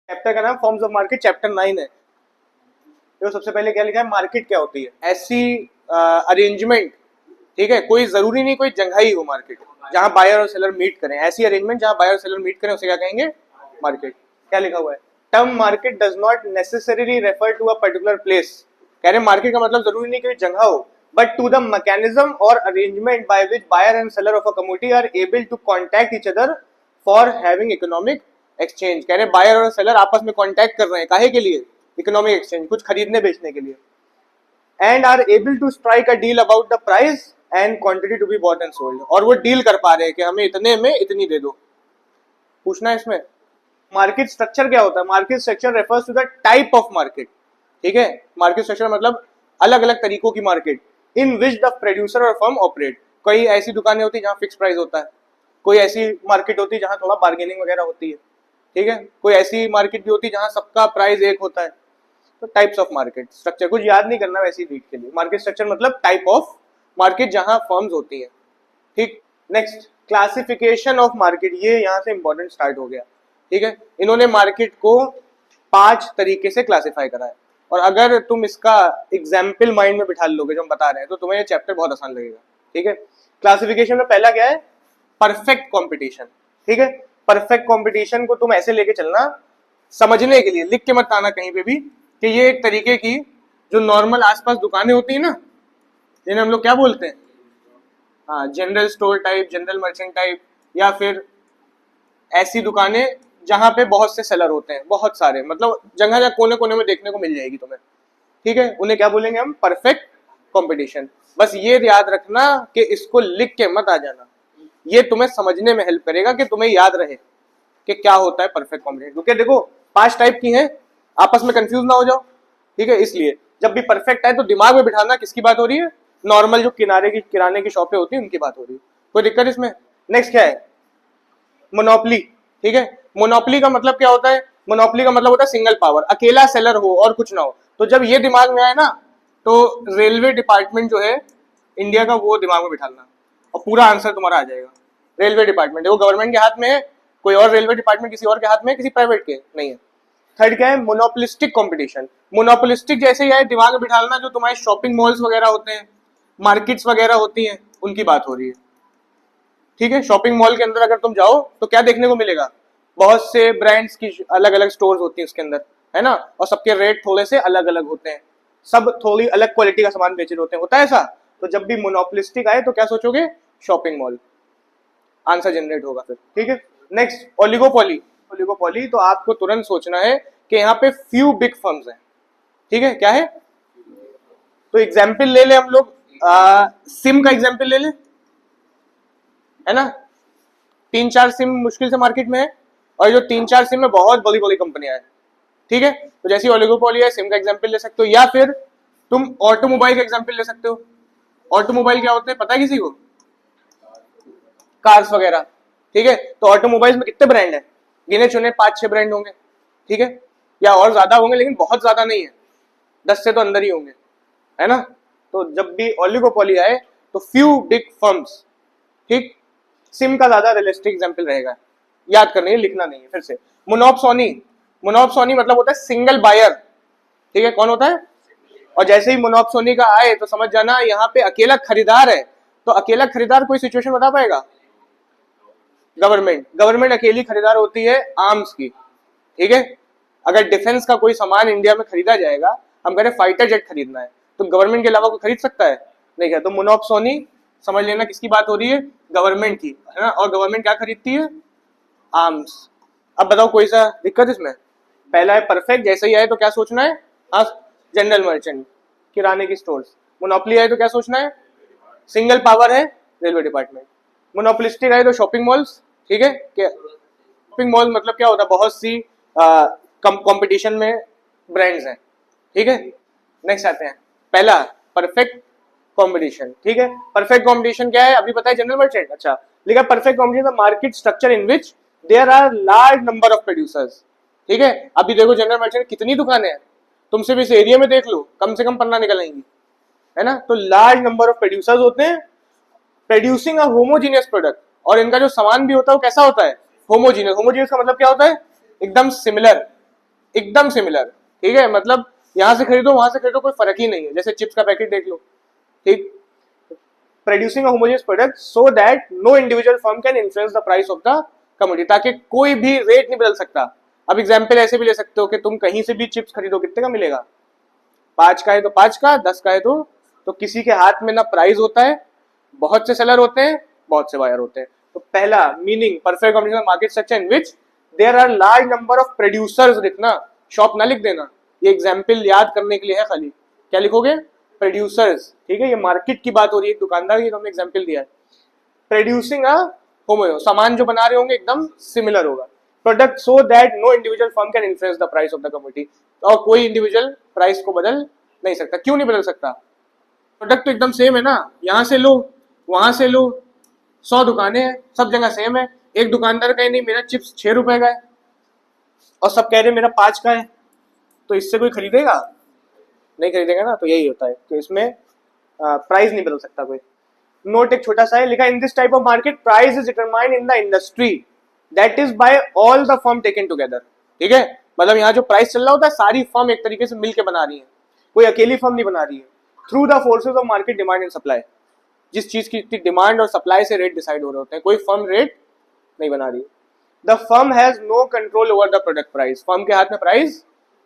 Chapter का नाम forms of market, chapter 9 है। तो सबसे पहले क्या लिखा है, मार्केट क्या होती है, ऐसी अरेंजमेंट, ठीक है, कोई जरूरी नहीं कोई जगह ही हो मार्केट जहां बायर और सेलर मीट करें, ऐसी अरेंजमेंट जहां बायर और सेलर मीट करें उसे क्या कहेंगे, मार्केट। क्या लिखा हुआ है, term market does not necessarily refer to a particular place. कह रहे मार्केट का मतलब जरूरी नहीं कोई जगह हो, बट टू द मैकेनिज्म और arrangement by which buyer and seller of a commodity are able to contact each other for having economic exchange. कह रहे बायर और सेलर आपस में कॉन्टैक्ट कर रहे हैं, काहे के लिए, इकोनॉमिक एक्सचेंज, कुछ खरीदने बेचने के लिए। And are able to strike a deal about the price and quantity to be bought and sold, और वो डील कर पा रहे हैं कि हमें इतने में इतनी दे दो। पूछना है इसमें। मार्केट स्ट्रक्चर क्या होता है, market structure refers to the type of market, ठीक है। मार्केट स्ट्रक्चर मतलब अलग अलग तरीकों की market, in which the producer और फर्म ऑपरेट। कोई ऐसी दुकानें होती है जहां फिक्स प्राइस होता है, कोई ऐसी मार्केट होती है जहां थोड़ा बार्गेनिंग वगैरह होती है, ठीक है, कोई ऐसी मार्केट भी होती है जहां सबका प्राइस एक होता है। तो टाइप्स ऑफ मार्केट स्ट्रक्चर, कुछ याद नहीं करना वैसी रीड के लिए। मार्केट स्ट्रक्चर मतलब टाइप ऑफ मार्केट जहां फर्म्स होती है, ठीक। नेक्स्ट, क्लासिफिकेशन ऑफ मार्केट, ये यहां से इंपॉर्टेंट स्टार्ट हो गया, ठीक है। इन्होंने मार्केट को 5 तरीके से क्लासिफाई करा है, और अगर तुम इसका एग्जाम्पल माइंड में बिठा लोगे जो हम बता रहे हैं तो तुम्हें ये चैप्टर बहुत आसान लगेगा, ठीक है। क्लासिफिकेशन में पहला क्या है, परफेक्ट कॉम्पिटिशन, ठीक है। परफेक्ट कॉम्पिटिशन को तुम ऐसे लेके चलना, समझने के लिए, लिख के मत आना कहीं पे भी, कि ये एक तरीके की जो नॉर्मल आसपास दुकानें होती है ना, जिन्हें हम लोग क्या बोलते हैं, हाँ, general store type, general merchant type, या फिर ऐसी दुकानें जहां पे बहुत से सेलर होते हैं, बहुत सारे, मतलब जगह जगह कोने कोने में देखने को मिल जाएगी तुम्हें, ठीक है। उन्हें क्या बोलेंगे हम, परफेक्ट कंपटीशन। बस ये याद रखना कि इसको लिख के मत आ जाना, ये तुम्हें समझने में हेल्प करेगा कि तुम्हें याद रहे कि क्या होता है परफेक्ट कंपटीशन। क्योंकि देखो 5 टाइप की हैं, आपस में कंफ्यूज ना हो जाओ, ठीक है। इसलिए जब भी परफेक्ट आए तो दिमाग में बिठाना किसकी बात हो रही है, नॉर्मल जो किराने की शॉपें होती है उनकी बात हो रही है, कोई दिक्कत इसमें। नेक्स्ट क्या है, मोनोपली, ठीक है। मोनोपली का मतलब क्या होता है, मोनोपली का मतलब होता है सिंगल पावर, अकेला सेलर हो और कुछ ना हो। तो जब ये दिमाग में आए ना, तो रेलवे डिपार्टमेंट जो है इंडिया का, वो दिमाग में बिठाना और पूरा आंसर तुम्हारा आ जाएगा। रेलवे डिपार्टमेंट वो गवर्नमेंट के हाथ में है, कोई और रेलवे डिपार्टमेंट किसी और के हाथ में है, किसी प्राइवेट के नहीं है। थर्ड क्या है, मोनोपोलिस्टिक कंपटीशन। मोनोपोलिस्टिक जैसे ही आए दिमाग में बिठाना, जो तुम्हारे शॉपिंग मॉल्स वगैरह होते हैं, मार्केट्स वगैरह होती हैं, उनकी बात हो रही है, ठीक है। शॉपिंग मॉल के अंदर अगर तुम जाओ तो क्या देखने को मिलेगा, बहुत से ब्रांड्स की अलग अलग स्टोर्स होती हैं उसके अंदर, है ना, और सबके रेट थोड़े से अलग अलग होते हैं, सब थोड़ी अलग क्वालिटी का सामान बेच रहे होते हैं, होता है ऐसा। तो जब भी मोनोपोलिस्टिक आए तो क्या सोचोगे, शॉपिंग मॉल, आंसर जनरेट होगा फिर, ठीक है। Next, oligopoly. ओलिगोपोली तो आपको तुरंत सोचना है कि यहाँ पे फ्यू बिग फर्म्स हैं, ठीक है। क्या है, तो एग्जाम्पल ले ले हम लोग, सिम का एग्जाम्पल ले ले, है ना। 3-4 सिम मुश्किल से मार्केट में है, और जो 3-4 सिम में बहुत बड़ी बड़ी कंपनियां हैं, ठीक है। तो जैसी ओलिगोपोली है, सिम का एग्जाम्पल ले सकते हो, या फिर तुम ऑटोमोबाइल का एग्जाम्पल ले सकते हो। ऑटोमोबाइल क्या होते हैं पता है किसी को, कार्स वगैरह, ठीक है। तो ऑटोमोबाइल्स में कितने ब्रांड हैं, गिने चुने 5-6 ब्रांड होंगे, ठीक है, या और ज्यादा होंगे, लेकिन बहुत ज्यादा नहीं है, 10 से तो अंदर ही होंगे, है ना। तो जब भी ओलिगोपोली आए तो फ्यू बिग फर्म्स, ठीक। सिम का ज्यादा रियलिस्टिक एग्जांपल रहेगा, याद करनी है, लिखना नहीं है। फिर से, मोनोपसोनी। मोनोपसोनी मतलब होता है सिंगल बायर, ठीक है। कौन होता है, और जैसे ही मोनोपसोनी का आए तो समझ जाना यहाँ पे अकेला खरीदार है। तो अकेला खरीदार कोई सिचुएशन बता पाएगा, गवर्नमेंट अकेली खरीदार होती है आर्म्स की, ठीक है। अगर डिफेंस का कोई सामान इंडिया में खरीदा जाएगा, हम कह रहे फाइटर जेट खरीदना है, तो गवर्नमेंट के अलावा कोई खरीद सकता है, नहीं क्या। तो मोनोपसोनी समझ लेना किसकी बात हो रही है, गवर्नमेंट की, है ना। और गवर्नमेंट क्या खरीदती है, आर्म्स। अब बताओ कोई सा दिक्कत इसमें। पहला है परफेक्ट, जैसे ही आए तो क्या सोचना है, हाँ, जनरल मर्चेंट, किराने की स्टोर्स। मोनोपोली आए तो क्या सोचना है, सिंगल पावर है, रेलवे डिपार्टमेंट। मोनोपोलिस्टिक आए तो शॉपिंग मॉल्स, ठीक है। शॉपिंग मॉल मतलब क्या होता है, बहुत सी कंपटीशन में ब्रांड्स हैं, ठीक है। नेक्स्ट आते हैं, पहला परफेक्ट कंपटीशन, ठीक है। परफेक्ट कंपटीशन क्या है, अभी पता है, जनरल मर्चेंट। अच्छा, लिखा perfect competition market structure in which there are large number of producers, ठीक है। अभी देखो जनरल मर्चेंट कितनी दुकानें हैं, तुमसे भी इस एरिया में देख लो, कम से कम 15 निकल आएंगी, है ना। तो लार्ज नंबर ऑफ प्रोड्यूसर्स होते हैं, प्रोड्यूसिंग अ होमोजीनियस प्रोडक्ट, और इनका जो सामान भी होता है वो कैसा होता है, होमोजीनियस। होमोजीनियस का मतलब क्या होता है, एकदम सिमिलर, एकदम सिमिलर, ठीक है, मतलब यहां से खरीदो वहां से खरीदो कोई फर्क ही नहीं है, जैसे चिप्स का पैकेट देख लो, ठीक। Producing a homogeneous product so that no individual firm can influence the price of the commodity, ताकि कोई भी रेट नहीं बदल सकता। अब एग्जाम्पल ऐसे भी ले सकते हो कि तुम कहीं से भी चिप्स खरीदो, कितने का मिलेगा, 5 का है तो 5 का, 10 का है तो किसी के हाथ में ना प्राइस होता है, बहुत से सेलर होते हैं, बहुत से बायर होते हैं। तो पहला meaning perfect competition market structure in which there are large number of producers, लिखना, शॉप ना लिख देना, ये एग्जाम्पल याद करने के लिए है खाली, क्या लिखोगे, प्रोड्यूसर्स, ठीक है, ये मार्केट की बात हो रही है, दुकानदार की हमने एग्जाम्पल दिया है। प्रोड्यूसिंग अ होमो, सामान जो बना रहे होंगे एकदम सिमिलर होगा। Product so that no individual firm can influence the price of the commodity, और कोई इंडिविजुअल प्राइस को बदल नहीं सकता। क्यों नहीं बदल सकता, प्रोडक्ट तो एकदम सेम है ना, यहां से लो वहां से लो, 100 दुकानें हैं, सब जगह सेम है, एक दुकानदार कहे नहीं मेरा चिप्स 6 रुपए का है और सब कह रहे मेरा 5 का है, तो इससे कोई खरीदेगा, नहीं खरीदेगा ना। तो यही होता है कि इसमें प्राइस नहीं बदल सकता कोई। नोट एक छोटा सा है, लिखा in this type of market price is determined in the industry that is by all the firm taken together, ठीक है, मतलब यहाँ जो प्राइस चल रहा होता है सारी फर्म एक तरीके से मिलकर बना रही है, कोई अकेली फर्म नहीं बना रही है। Through the forces of market demand and supply, जिस चीज की डिमांड और सप्लाई से रेट डिसाइड हो रहे होते हैं, कोई फर्म रेट नहीं बना रही। The firm has no control over the product price, firm के हाथ में प्राइस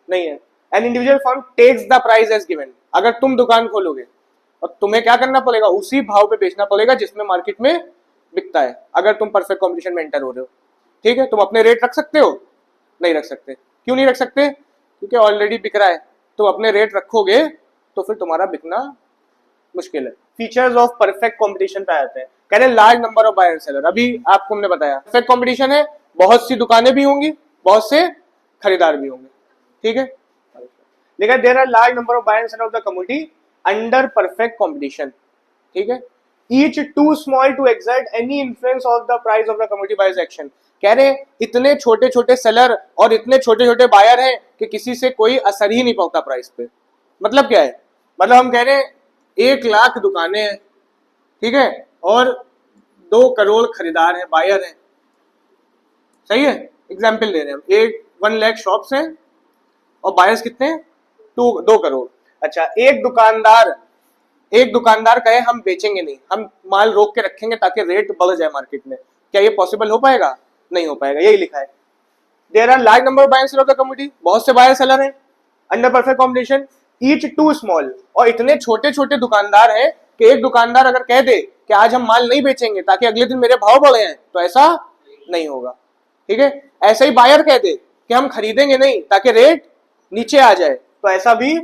नहीं है। An individual firm takes the price as given, अगर तुम दुकान खोलोगे और तुम्हें क्या करना पड़ेगा, उसी भाव पे बेचना पड़ेगा जिसमें मार्केट में बिकता है, अगर तुम परफेक्ट कॉम्पिटिशन में एंटर हो रहे हो, ठीक है। तुम अपने रेट रख सकते हो, नहीं रख सकते, क्यों नहीं रख सकते, क्योंकि ऑलरेडी बिक रहा है, तुम अपने रेट रखोगे तो फिर तुम्हारा बिकना मुश्किल है। फीचर्स ऑफ परफेक्ट कंपटीशन पे आते हैं, कह रहे large number of buyer and seller, अभी आपको हमने बताया परफेक्ट कंपटीशन है, बहुत सी दुकानें भी होंगी, बहुत से खरीदार भी होंगे, ठीक है। लेकिन there are large number of buyer and seller of the commodity under perfect competition, ठीक है, each too small to exert any influence of the price of the commodity by action, कह रहे इतने छोटे छोटे सेलर और इतने छोटे छोटे बायर हैं कि किसी से कोई असर ही नहीं पड़ता प्राइस पे। मतलब क्या है, मतलब हम कह रहे हैं 1 लाख दुकानें हैं, ठीक है, और 2 करोड़ खरीदार हैं, बायर हैं, सही है, एग्जाम्पल दे रहे हैं हम, 1 लाख शॉप्स हैं और बायर्स कितने हैं, 2 करोड़। अच्छा, एक दुकानदार कहे हम बेचेंगे नहीं, हम माल रोक के रखेंगे ताकि रेट बढ़ जाए मार्केट में, क्या ये पॉसिबल हो पाएगा, नहीं हो पाएगा, यही लिखा है। There are large number of buyers of the commodity, बहुत से बायर सेलर हैं under perfect competition, each too small, और इतने छोटे छोटे दुकानदार हैं कि एक दुकानदार अगर कह दे कि आज हम माल नहीं बेचेंगे ताकि अगले दिन मेरे भाव बढ़े हैं, तो ऐसा नहीं होगा, ठीक है। ऐसा ही बायर कह दे कि हम खरीदेंगे नहीं ताकि रेट नीचे आ जाए, तो ऐसा भी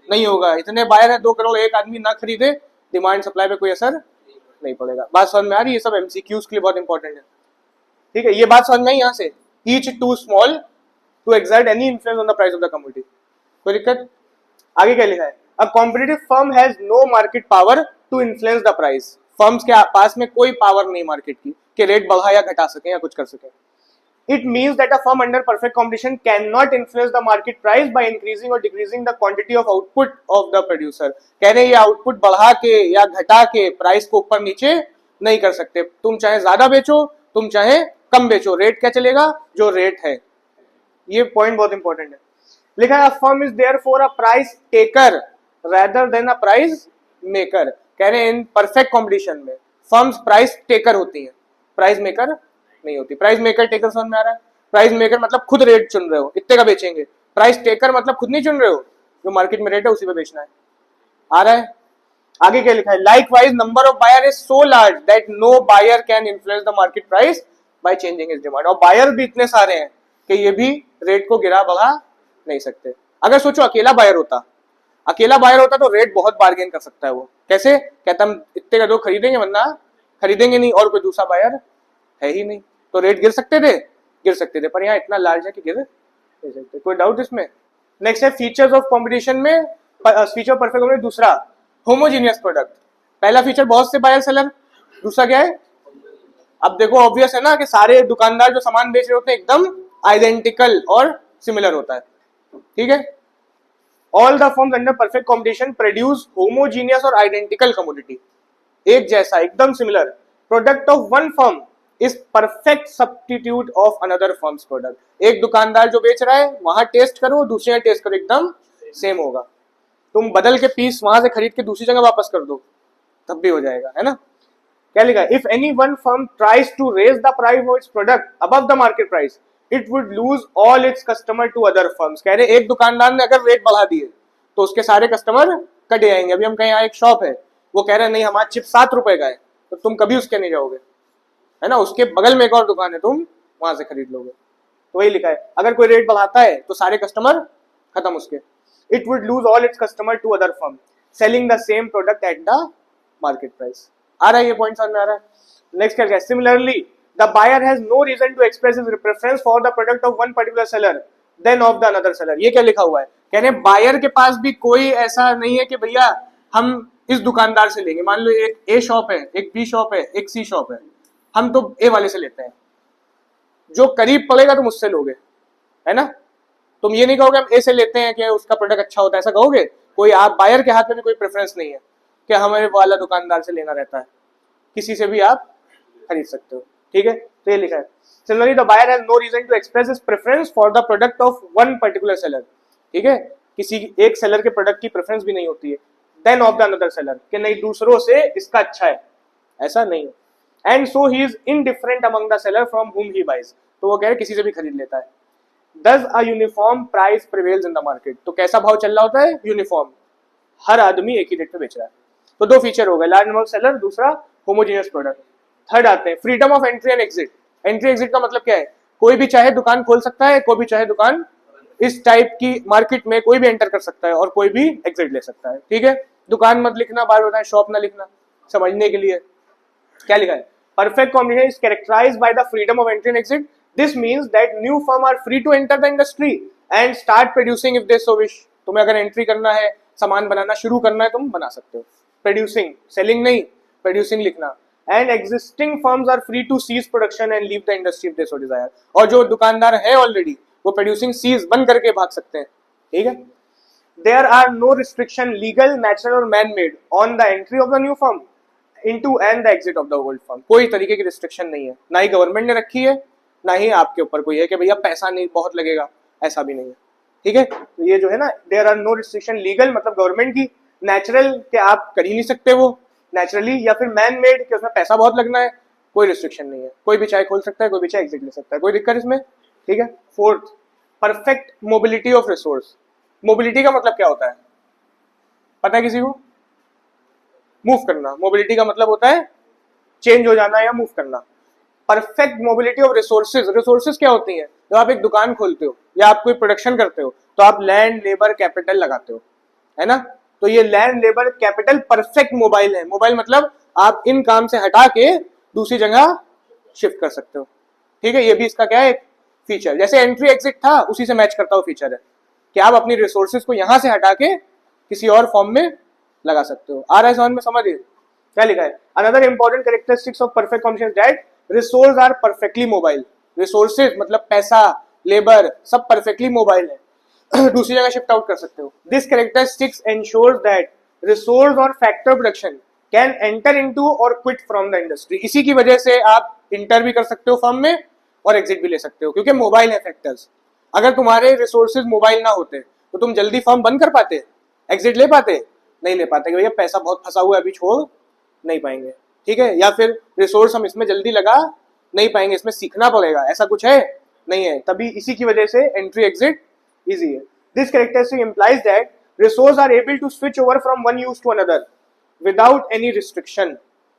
नहीं होगा। इतने बायर है 2 करोड़, एक आदमी ना खरीदे, डिमांड सप्लाई पे कोई असर नहीं पड़ेगा। बात समझ में आ रही है, ये सब एमसीक्यूज के लिए बहुत इंपॉर्टेंट है, ठीक है, ये बात समझ में आई यहाँ से, each too small to exert any influence on the price of the commodity, कोई दिक्कत। आगे क्या लिखा है, a competitive firm has no market power to influence the price, firms के पास में कोई पावर नहीं मार्केट की कि रेट बढ़ा या घटा सके या कुछ कर सके। It means that a firm under perfect competition cannot influence the market price by increasing or decreasing the quantity of output of the producer, कह रहे हैं ये आउटपुट बढ़ा के या घटा के प्राइस को ऊपर नीचे नहीं कर सकते, तुम चाहे ज्यादा बेचो तुम चाहे कम बेचो, रेट क्या चलेगा, जो रेट है। ये पॉइंट बहुत इंपॉर्टेंट है। लिखा है, firm is therefore a price taker rather than a price maker, कह रहे हैं इन परफेक्ट कॉम्पिटिशन में फर्म्स प्राइस टेकर होती है, प्राइस मेकर नहीं होती। प्राइस मेकर टेकर समझ में आ रहा है, प्राइस मेकर मतलब खुद रेट चुन रहे हो, इतने का बेचेंगे, प्राइस टेकर मतलब खुद नहीं चुन रहे हो, जो मार्केट में रेट है उसी पे बेचना है, आ रहा है। आगे क्या लिखा है, likewise number of buyer is so large that no buyer can influence the market price by changing his demand, और बायर भी इतने सारे हैं कि ये भी रेट को गिरा बढ़ा नहीं सकते। अगर सोचो अकेला बायर होता तो रेट बहुत बार्गेन कर सकता है वो, कैसे, कहता हम इतने का दो खरीदेंगे वरना खरीदेंगे नहीं, और कोई दूसरा बायर है ही नहीं, तो रेट गिर सकते थे, पर यहाँ इतना लार्ज है कि गिर नहीं सकते। कोई डाउट इसमें। नेक्स्ट है फीचर्स ऑफ कंपटीशन में, फीचर परफेक्ट में दूसरा होमोजीनियस प्रोडक्ट, पहला फीचर बहुत से बायर सेलर, दूसरा क्या है, अब देखो ऑब्वियस है ना कि सारे दुकानदार जो सामान बेच रहे होते हैं एकदम आइडेंटिकल और सिमिलर होता है, ठीक है। All the firms under perfect competition produce homogeneous और आइडेंटिकल कमोडिटी, एक जैसा एकदम similar product of one firm is perfect substitute of another firms product. एक दुकानदार जो बेच रहा है वहां टेस्ट करो, दूसरी जगह टेस्ट करो, एकदम सेम होगा। तुम बदल के पीस वहां से खरीद के दूसरी जगह वापस कर दो तब भी हो जाएगा, है ना। क्या लिखा है, if any one firm tries to raise the price of its product above the market price it would lose all its customer to other firms. कह रहे एक दुकानदार ने अगर रेट बढ़ा दिए तो उसके सारे कस्टमर कट जाएंगे। अभी हम कहीं यहाँ एक शॉप है, वो कह रहे हैं नहीं हमारा चिप 7 रुपए का है, तो तुम कभी उसके नहीं जाओगे, है ना। उसके बगल में एक और दुकान है, तुम वहां से खरीद लोगे। तो वही लिखा है, अगर कोई रेट बढ़ाता है तो सारे कस्टमर खत्म उसके। It would lose all its customer to other firm selling the same product at the market price. आ रहा है ये पॉइंट समझ में आ रहा है। नेक्स्ट क्या है, similarly the buyer has no reason to express his preference for the product of one particular seller than of the another seller. ये क्या लिखा हुआ है, कहने बायर के पास भी कोई ऐसा नहीं है कि भैया हम इस दुकानदार से लेंगे। मान लो एक ए शॉप है, एक बी शॉप है, एक सी शॉप है, हम तो ए वाले से लेते हैं, जो करीब पड़ेगा तुम उससे लोगे, है ना। तुम ये नहीं कहोगे हम ए से लेते हैं कि उसका प्रोडक्ट अच्छा होता है, ऐसा कहोगे। कोई आप बायर के हाथ में भी कोई प्रेफरेंस नहीं है कि हमें वाला दुकानदार से लेना रहता है, किसी से भी आप खरीद सकते हो, ठीक है। तो ये लिखा है, similarly the buyer has no reason to express his preference for the product of one particular seller, ठीक है। किसी एक सेलर के प्रोडक्ट की प्रेफरेंस भी नहीं होती है than of the another seller, कि नहीं दूसरों से इसका अच्छा है, ऐसा नहीं है। And so he is indifferent among the seller from हुम ही बाइज, तो वो कह रहे किसी से भी खरीद लेता है। Does a uniform price prevails in the market, तो कैसा भाव चल रहा होता है, यूनिफॉर्म, हर आदमी एक ही रेट पे बेच रहा है। तो दो फीचर हो गए, लार्ज नंबर सेलर, दूसरा होमोजेनियस प्रोडक्ट। थर्ड आते हैं freedom of entry and exit. Entry exit का मतलब क्या है, कोई भी चाहे दुकान खोल सकता है, कोई भी चाहे दुकान इस टाइप की मार्केट में कोई भी एंटर कर सकता है और कोई भी एग्जिट ले सकता है, ठीक है। दुकान मत लिखना, बार बताएं शॉप ना लिखना, समझने के लिए। क्या लिखा है, perfect combination is characterized by the freedom of entry and exit. This means that new firm are free to enter the industry and start producing if they so wish। तुम्हें अगर एंट्री करना है, सामान बनाना शुरू करना है, तुम बना सकते हो। प्रोड्यूसिंग, सेलिंग नहीं, प्रोड्यूसिंग लिखना। And existing firms are free to cease production and leave the industry if they so desire. और जो दुकानदार है ऑलरेडी वो प्रोड्यूसिंग सीज बंद करके भाग सकते हैं, ठीक है। There are no restriction legal, natural और man made on the entry of the new firm into and the exit of the old firm. कोई तरीके की रिस्ट्रिक्शन नहीं है, ना ही गवर्नमेंट ने रखी है, ना ही आपके ऊपर कोई है कि भैया पैसा नहीं बहुत लगेगा, ऐसा भी नहीं है, ठीक है। तो ये जो है ना, there are no restriction legal मतलब गवर्नमेंट की, नेचुरल के आप कर ही नहीं सकते वो नेचुरली, या फिर मैन मेड कि उसमें पैसा बहुत लगना है, कोई रिस्ट्रिक्शन नहीं है। कोई भी चाहे खोल सकता है, कोई भी चाहे एग्जिट ले सकता है, कोई दिक्कत इसमें, ठीक है। Fourth, perfect mobility of resource. Mobility का मतलब क्या होता है, पता है किसी को? मूव करना। मोबिलिटी का मतलब होता है चेंज हो जाना या मूव करना। Perfect mobility of resources. Resources क्या होती हैं, जब आप एक दुकान खोलते हो या आप कोई प्रोडक्शन करते हो तो आप लैंड, लेबर, कैपिटल लगाते हो, है ना। तो ये land, labour, capital perfect mobile है। मोबाइल मतलब आप इन काम से हटा के दूसरी जगह शिफ्ट कर सकते हो, ठीक है। ये भी इसका क्या है, एक फीचर। जैसे एंट्री एग्जिट था उसी से मैच करता हुआ फीचर है कि आप अपनी रिसोर्सेज को यहां से हटा के किसी और फॉर्म में लगा सकते हो। आ रहा है समझ में, समझिए क्या लिखा है। Another important characteristics of perfect combination that resource are perfectly mobile. Resources मतलब पैसा, लेबर, सब परफेक्टली मोबाइल है, दूसरी जगह शिफ्ट आउट कर सकते हो। This characteristics ensures that resource और factor production can enter into और क्विट फ्रॉम द इंडस्ट्री। इसी की वजह से आप इंटर भी कर सकते हो फर्म में और एग्जिट भी ले सकते हो, क्योंकि मोबाइल है फैक्टर्स। अगर तुम्हारे रिसोर्सेज मोबाइल ना होते तो तुम जल्दी फर्म बंद कर पाते, एग्जिट ले पाते, नहीं ले पाते, भैया पैसा बहुत फंसा हुआ है अभी छोड़ नहीं पाएंगे, ठीक है। या फिर रिसोर्स हम इसमें जल्दी लगा नहीं पाएंगे, इसमें सीखना पड़ेगा, ऐसा कुछ है नहीं है, तभी इसी की वजह से एंट्री एग्जिट इजी है। This characteristic implies that resource are able to switch over from one use to another without any restriction,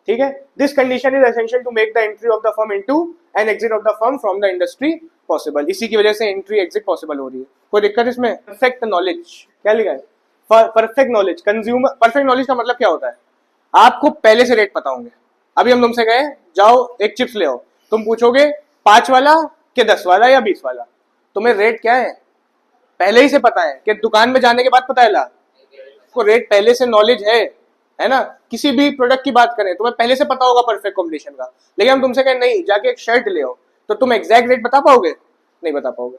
ठीक है। This condition is essential to make the entry of the firm into and exit of the firm from the industry possible. इसी की वजह से entry exit possible हो रही है। कोई दिक्कत इसमें? परफेक्ट नॉलेज, क्या लिखा है, perfect knowledge. Consumer, perfect knowledge का मतलब क्या होता है, आपको पहले से रेट पता होंगे। अभी हम तुमसे कहें जाओ एक चिप्स ले आओ, तुम पूछोगे 5 वाला कि 10 वाला या 20 वाला, तुम्हें रेट क्या है पहले ही से पता है कि दुकान में जाने के बाद पता है ला, तो रेट पहले से नॉलेज है ना। किसी भी प्रोडक्ट की बात करें तुम्हें पहले से पता होगा परफेक्ट कॉम्बिनेशन का। लेकिन हम तुमसे कहें नहीं जाके एक शर्ट ले आओ, तो तुम एग्जैक्ट रेट बता पाओगे? नहीं बता पाओगे,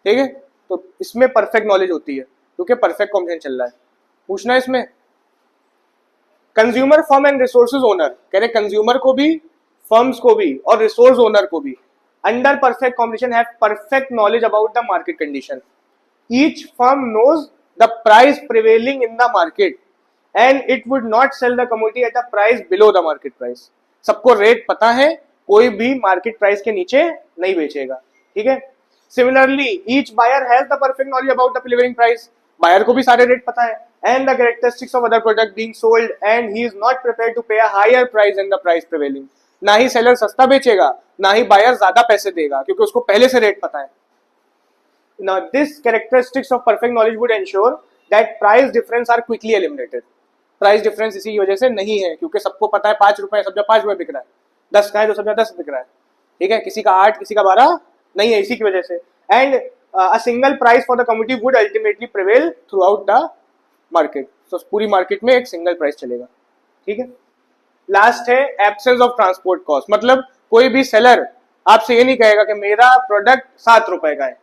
ठीक है। तो इसमें परफेक्ट नॉलेज होती है क्योंकि परफेक्ट कॉम्बिनेशन चल रहा है। पूछना है इसमें। Consumer firm and resources owner, कह रहे कंज्यूमर को भी फर्म्स को भी और रिसोर्स ओनर को भी under perfect competition have perfect knowledge about the market condition. Each firm knows the price prevailing in the market and it would not sell the commodity at a price below the market price. सबको rate पता है, कोई भी market price के नीचे नहीं बेचेगा. ठीक है. Similarly each buyer has the perfect knowledge about the prevailing price. Buyer को भी सारे रेट पता है and the characteristics of other product being sold and he is not prepared to pay a higher price than the price prevailing. ना ही seller सस्ता बेचेगा, ना ही buyer ज्यादा पैसे देगा, क्योंकि उसको पहले से रेट पता है. Now this characteristics of perfect knowledge would ensure that price difference are quickly eliminated. Price difference इसी वजह से नहीं है, क्योंकि सबको पता है 5 रुपए सब जगह 5 रुपए बिक रहा है, 10 का है तो सब जगह 10 बिक रहा है. ठीक है. किसी का 8 किसी का 12 नहीं है, इसी की वजह से. And a single price for the commodity would ultimately prevail throughout the market. तो पूरी मार्केट में एक सिंगल प्राइस चलेगा. ठीक है. लास्ट है एब्सेंस ऑफ ट्रांसपोर्ट कॉस्ट. मतलब कोई भी सेलर आपसे ये नहीं कहेगा कि मेरा प्रोडक्ट 7 रुपए का है,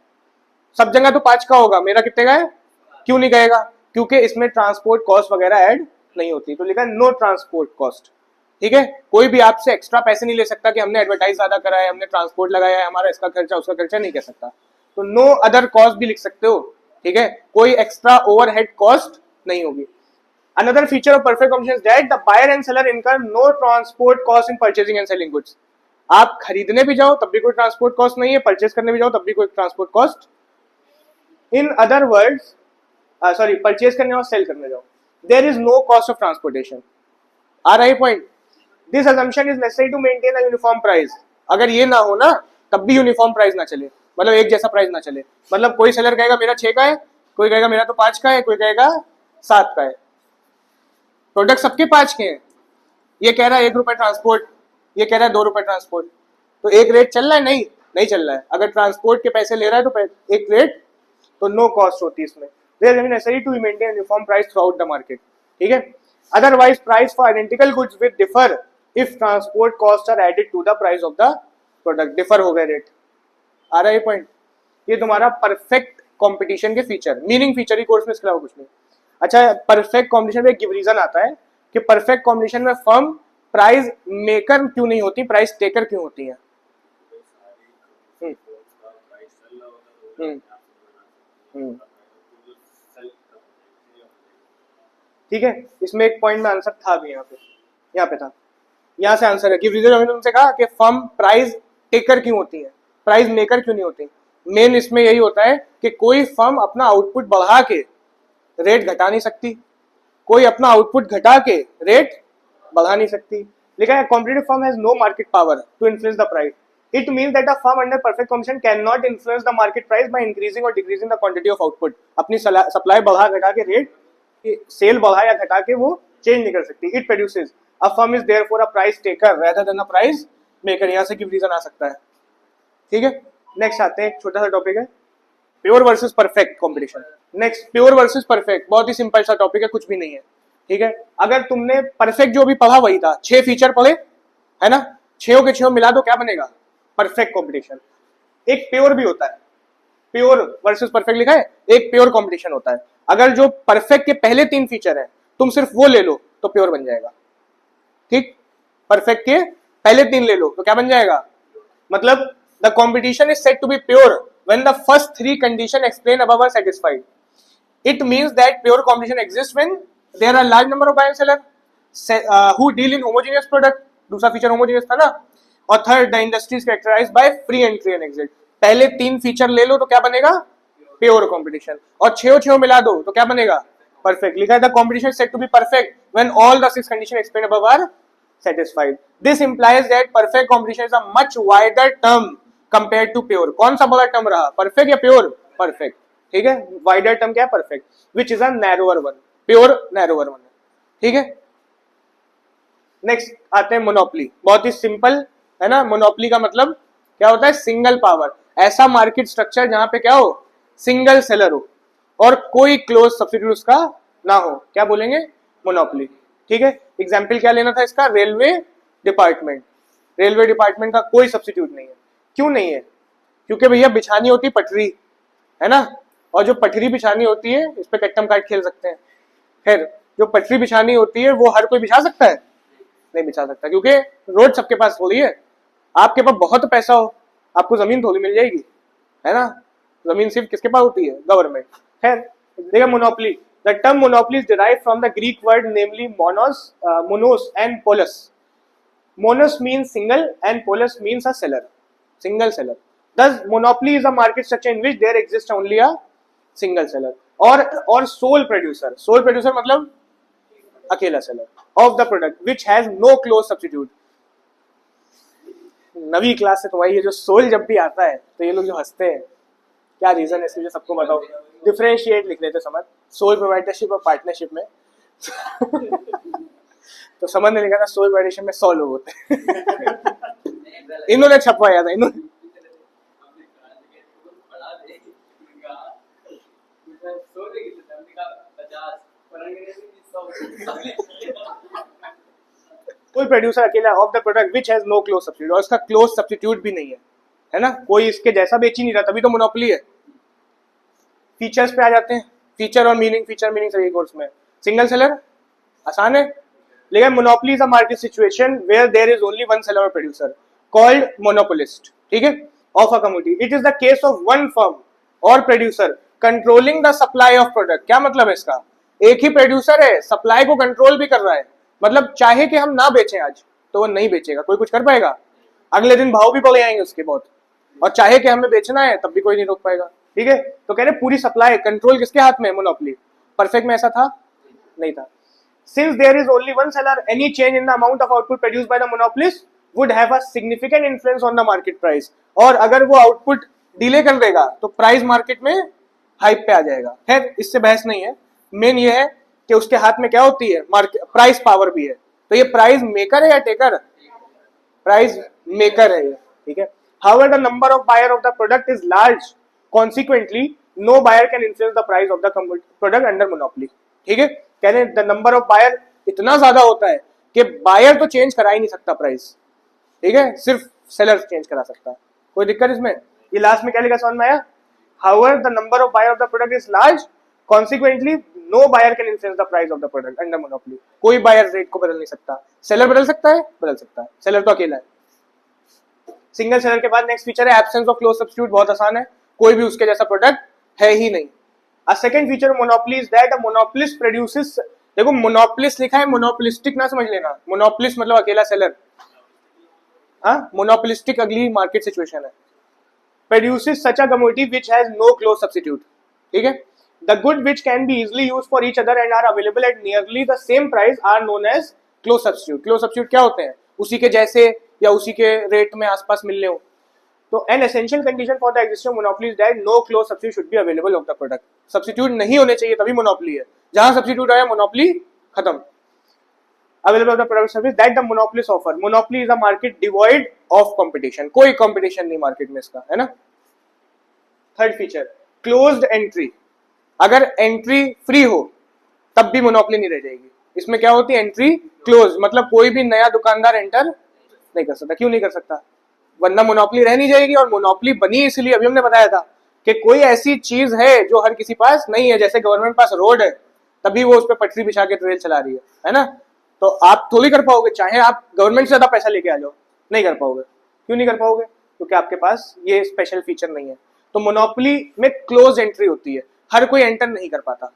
सब जगह तो 5 का होगा, मेरा कितने का है. क्यों नहीं कहेगा? क्योंकि इसमें ट्रांसपोर्ट कॉस्ट वगैरह ऐड नहीं होती. तो लिखा है नो ट्रांसपोर्ट कॉस्ट. ठीक है. कोई भी आपसे एक्स्ट्रा पैसे नहीं ले सकता कि हमने एडवर्टाइज ज्यादा करा है, हमने ट्रांसपोर्ट लगाया है, हमारा इसका खर्चा उसका खर्चा नहीं कह सकता. तो नो अदर कॉस्ट भी लिख सकते हो. ठीक है. कोई एक्स्ट्रा ओवरहेड कॉस्ट नहीं होगी. Another feature of perfect competition is that the buyer and seller incur no transport cost in purchasing and selling goods. आप खरीदने भी जाओ तब भी कोई ट्रांसपोर्ट कॉस्ट नहीं है, परचेज करने भी जाओ तब भी कोई transport cost. In other words sorry purchase करने और सेल करने जाओ, there is no cost of transportation. आ रहा है point. This assumption is necessary to maintain a uniform price. अगर ये ना हो ना तब भी यूनिफॉर्म प्राइस ना चले, मतलब एक जैसा प्राइस ना चले. मतलब कोई सेलर कहेगा मेरा 6 का है, कोई कहेगा मेरा तो 5 का है, कोई कहेगा 7 का है. प्रोडक्ट सबके 5 के हैं. ये कह रहा है 1 रुपए ट्रांसपोर्ट, ये कह रहा है 2 रुपए ट्रांसपोर्ट. तो एक रेट चल रहा है? नहीं चल रहा है. अगर ट्रांसपोर्ट के पैसे ले रहा है तो एक रेट, तो नो कॉस्ट होती है इसमें. There is necessary to maintain uniform price throughout the market. ठीक है. Otherwise price for identical goods with differ if transport cost are added to the price of the product. Differ हो गए rate. आ रहा है point. ये तुम्हारा perfect competition के फीचर, मीनिंग फीचर ही कोर्स में, इसके अलावा कुछ नहीं. अच्छा, परफेक्ट कॉम्पिटिशन में गिव रीजन आता है कि परफेक्ट कॉम्पिटिशन में फर्म प्राइस मेकर क्यों नहीं होती, प्राइस टेकर क्यों होती है. ठीक है. इसमें एक पॉइंट में आंसर था भी, यहाँ पे था, यहाँ से आंसर है. गिव रीजन मैंने तुमसे कहा कि फर्म प्राइस टेकर क्यों होती है, प्राइस मेकर क्यों नहीं होती. मेन इसमें यही होता है कि कोई फर्म अपना आउटपुट बढ़ा के रेट घटा नहीं सकती, कोई अपना आउटपुट घटा के रेट बढ़ा नहीं सकती. लिखा है competitive firm has no market power to influence the price. It means that a firm under perfect competition can not influence the market price by increasing और decreasing the quantity of output. अपनी supply बढ़ा घटा के rate, cell बढ़ा या घटा के वो चेंज नहीं कर सकती. It produces a firm is therefore a price taker rather than a price maker. यहाँ से गिव रीजन आ सकता है. ठीक है. नेक्स्ट आते हैं, एक छोटा सा टॉपिक है pure versus perfect competition. Next, pure versus perfect, बहुत ही सिंपल सा टॉपिक है, कुछ भी नहीं है. ठीक है. अगर तुमने परफेक्ट जो भी पढ़ा वही था, 6 फीचर पढ़े है ना, 6 के 6 मिला दो क्या बनेगा, परफेक्ट कंपटीशन. एक प्योर भी होता है, प्योर वर्सेस परफेक्ट लिखा है, एक प्योर कंपटीशन होता है. अगर जो परफेक्ट के पहले 3 फीचर है तुम सिर्फ वो ले लो तो प्योर बन जाएगा. ठीक. परफेक्ट के पहले 3 ले लो तो क्या बन जाएगा, मतलब the competition is said to be pure when the first 3 conditions explained above are satisfied. It means that pure competition exists when there are large number of buyer and seller who deal in homogeneous product. दूसरा feature homogeneous था ना. और third, the industry is characterized by free entry and exit. पहले 3 feature ले लो तो क्या बनेगा, pure competition. और 6 मिला दो तो क्या बनेगा, परफेक्ट. लिखा है the competition is said to be perfect when all the 6 conditions explained above are satisfied. This implies that perfect competition is a much wider term compare to pure. कौन सा बड़ा टर्म रहा, परफेक्ट या pure, perfect. ठीक है. Wider term क्या है, perfect, which is a narrower one. Pure narrower one. ठीक है. नेक्स्ट आते हैं मोनोपोली. बहुत ही सिंपल है ना. मोनोपोली का मतलब क्या होता है, सिंगल पावर. ऐसा मार्केट स्ट्रक्चर जहां पे क्या हो, सिंगल सेलर हो और कोई क्लोज सब्सिट्यूट उसका ना हो, क्या बोलेंगे, मोनोपोली. ठीक है. एग्जाम्पल क्या लेना था इसका, रेलवे डिपार्टमेंट. रेलवे डिपार्टमेंट का कोई सब्सिट्यूट नहीं है. क्यों नहीं है, क्योंकि भैया बिछानी होती पटरी है ना, और जो पटरी बिछानी होती है इस पे कट्टम काट खेल सकते हैं. फिर जो पटरी बिछानी होती है वो हर कोई बिछा सकता है, नहीं बिछा सकता, क्योंकि रोड सबके पास थोड़ी है। आपके पास बहुत पैसा हो, आपको जमीन थोड़ी मिल जाएगी, है ना। जमीन सिर्फ किसके पास होती है? गवर्नमेंट। खैर देखिए, monopoly, the term monopoly is derived from the Greek word namely monos and polos. Monos means single and polus means a seller, single seller. Thus, monopoly is a market structure in which there exists only a single seller or sole producer. Sole producer मतलब अकेला seller of the product which has no close substitute. Navi class से तुम्हारी ये जो soul जब भी आता है तो ये लोग जो हंसते हैं, क्या रीजन है इसलिए सबको बताओ। डिफरेंशिएट लिख लेते समझ, सोल प्रोप्राइटरशिप और पार्टनरशिप में तो समझ ने लिखा था सोल प्रोप्राइटरशिप में 100 लोग होते हैं इन्होंने छपवाया था, इन्होंने। कोई प्रोड्यूसर अकेला of the product which has no close substitute, और इसका क्लोज सब्स्टिट्यूट भी नहीं है ना, कोई इसके जैसा बेच ही नहीं रहा, तभी तो मोनोपोली है। फीचर्स पे आ जाते हैं, फीचर और मीनिंग, फीचर मीनिंग सभी कोर्स में। सिंगल सेलर आसान है, लेकिन monopoly is a market situation where there is only one seller और प्रोड्यूसर कॉल्ड मोनोपोलिस्ट, ठीक है, of a commodity. It is the case of one firm और producer controlling the supply of product. क्या मतलब है इसका? एक ही प्रोड्यूसर है, सप्लाई को कंट्रोल भी कर रहा है, मतलब चाहे कि हम ना बेचें आज तो वो नहीं बेचेगा, कोई कुछ कर पाएगा? अगले दिन भाव भी बढ़ जाएंगे उसके बहुत, और चाहे कि हमें बेचना है तब भी कोई नहीं रोक पाएगा, ठीक है। तो कह रहे पूरी सप्लाई कंट्रोल किसके हाथ में? मोनोपोली। परफेक्ट में ऐसा था? नहीं था। Since there is only one seller, any change in the amount of output produced by the monopolist would have a significant influence on the market price. और अगर वो आउटपुट डिले कर देगा तो प्राइस मार्केट में हाइप पे आ जाएगा। खैर इससे बहस नहीं है, मेन ये है कि उसके हाथ में क्या होती है? मार्केट प्राइस पावर भी है। तो ये प्राइस मेकर है या टेकर? प्राइस मेकर है, ठीक है। However, the number of buyer of the product is large. Consequently, no buyer can influence the price of the product under monopoly. ठीक है, कह रहे द नंबर ऑफ बायर इतना ज्यादा होता है कि बायर तो चेंज करा ही नहीं सकता प्राइस, ठीक है, सिर्फ सेलर चेंज करा सकता है। कोई दिक्कत इसमें? ये लास्ट में क्या लिखा समझ में आया? However, the number of buyer of the product is large. Consequently, no buyer can influence the price of the product under monopoly. कोई बायर रेट को बदल नहीं सकता। सेलर बदल सकता है? बदल सकता है, सेलर तो अकेला है। सिंगल सेलर के बाद नेक्स्ट फीचर है एब्सेंस ऑफ क्लोज सब्स्टिट्यूट। बहुत आसान है, कोई भी उसके जैसा प्रोडक्ट है ही नहीं। A second feature of monopoly is that a monopolist produces, देखो मोनोपोलिस्ट लिखा है, मोनोपोलिस्टिक ना समझ लेना, मोनोपोलिस्ट मतलब अकेला सेलर, हाँ, मोनोपोलिस्टिक अगली मार्केट सिचुएशन है। Produces such a commodity which has no close substitute, ठीक है। The good which can be easily used for each other and are available at nearly the same price are known as close substitute. Close substitute क्या होते हैं? उसी के जैसे या उसी के रेट में आसपास मिलने हो। तो an essential condition for the existence of monopoly is that no close substitute should be available of the product. Substitute नहीं होने चाहिए तभी मोनोपोली है, जहां सब्स्टिट्यूट आया मोनोपोली खत्म। Available of the product service that the monopolist offer. Monopoly is a market devoid of competition. कोई competition नहीं मार्केट में इसका, है ना। Third feature closed entry. अगर एंट्री फ्री हो तब भी मोनोपोली नहीं रह जाएगी। इसमें क्या होती है? एंट्री क्लोज, मतलब कोई भी नया दुकानदार एंटर नहीं कर सकता। क्यों नहीं कर सकता? वरना मोनोपोली रह नहीं जाएगी। और मोनोपोली बनी इसलिए, अभी हमने बताया था कि कोई ऐसी चीज है जो हर किसी पास नहीं है, जैसे गवर्नमेंट पास रोड है तभी वो उस पर पटरी बिछा के ट्रेन चला रही है ना। तो आप थोड़ी कर पाओगे, चाहे आप गवर्नमेंट से ज्यादा पैसा लेके आ जाओ, नहीं कर पाओगे। क्यों नहीं कर पाओगे? क्योंकि आपके पास ये स्पेशल फीचर नहीं है। तो मोनोपोली में क्लोज एंट्री होती है, हर कोई एंटर नहीं कर पाता,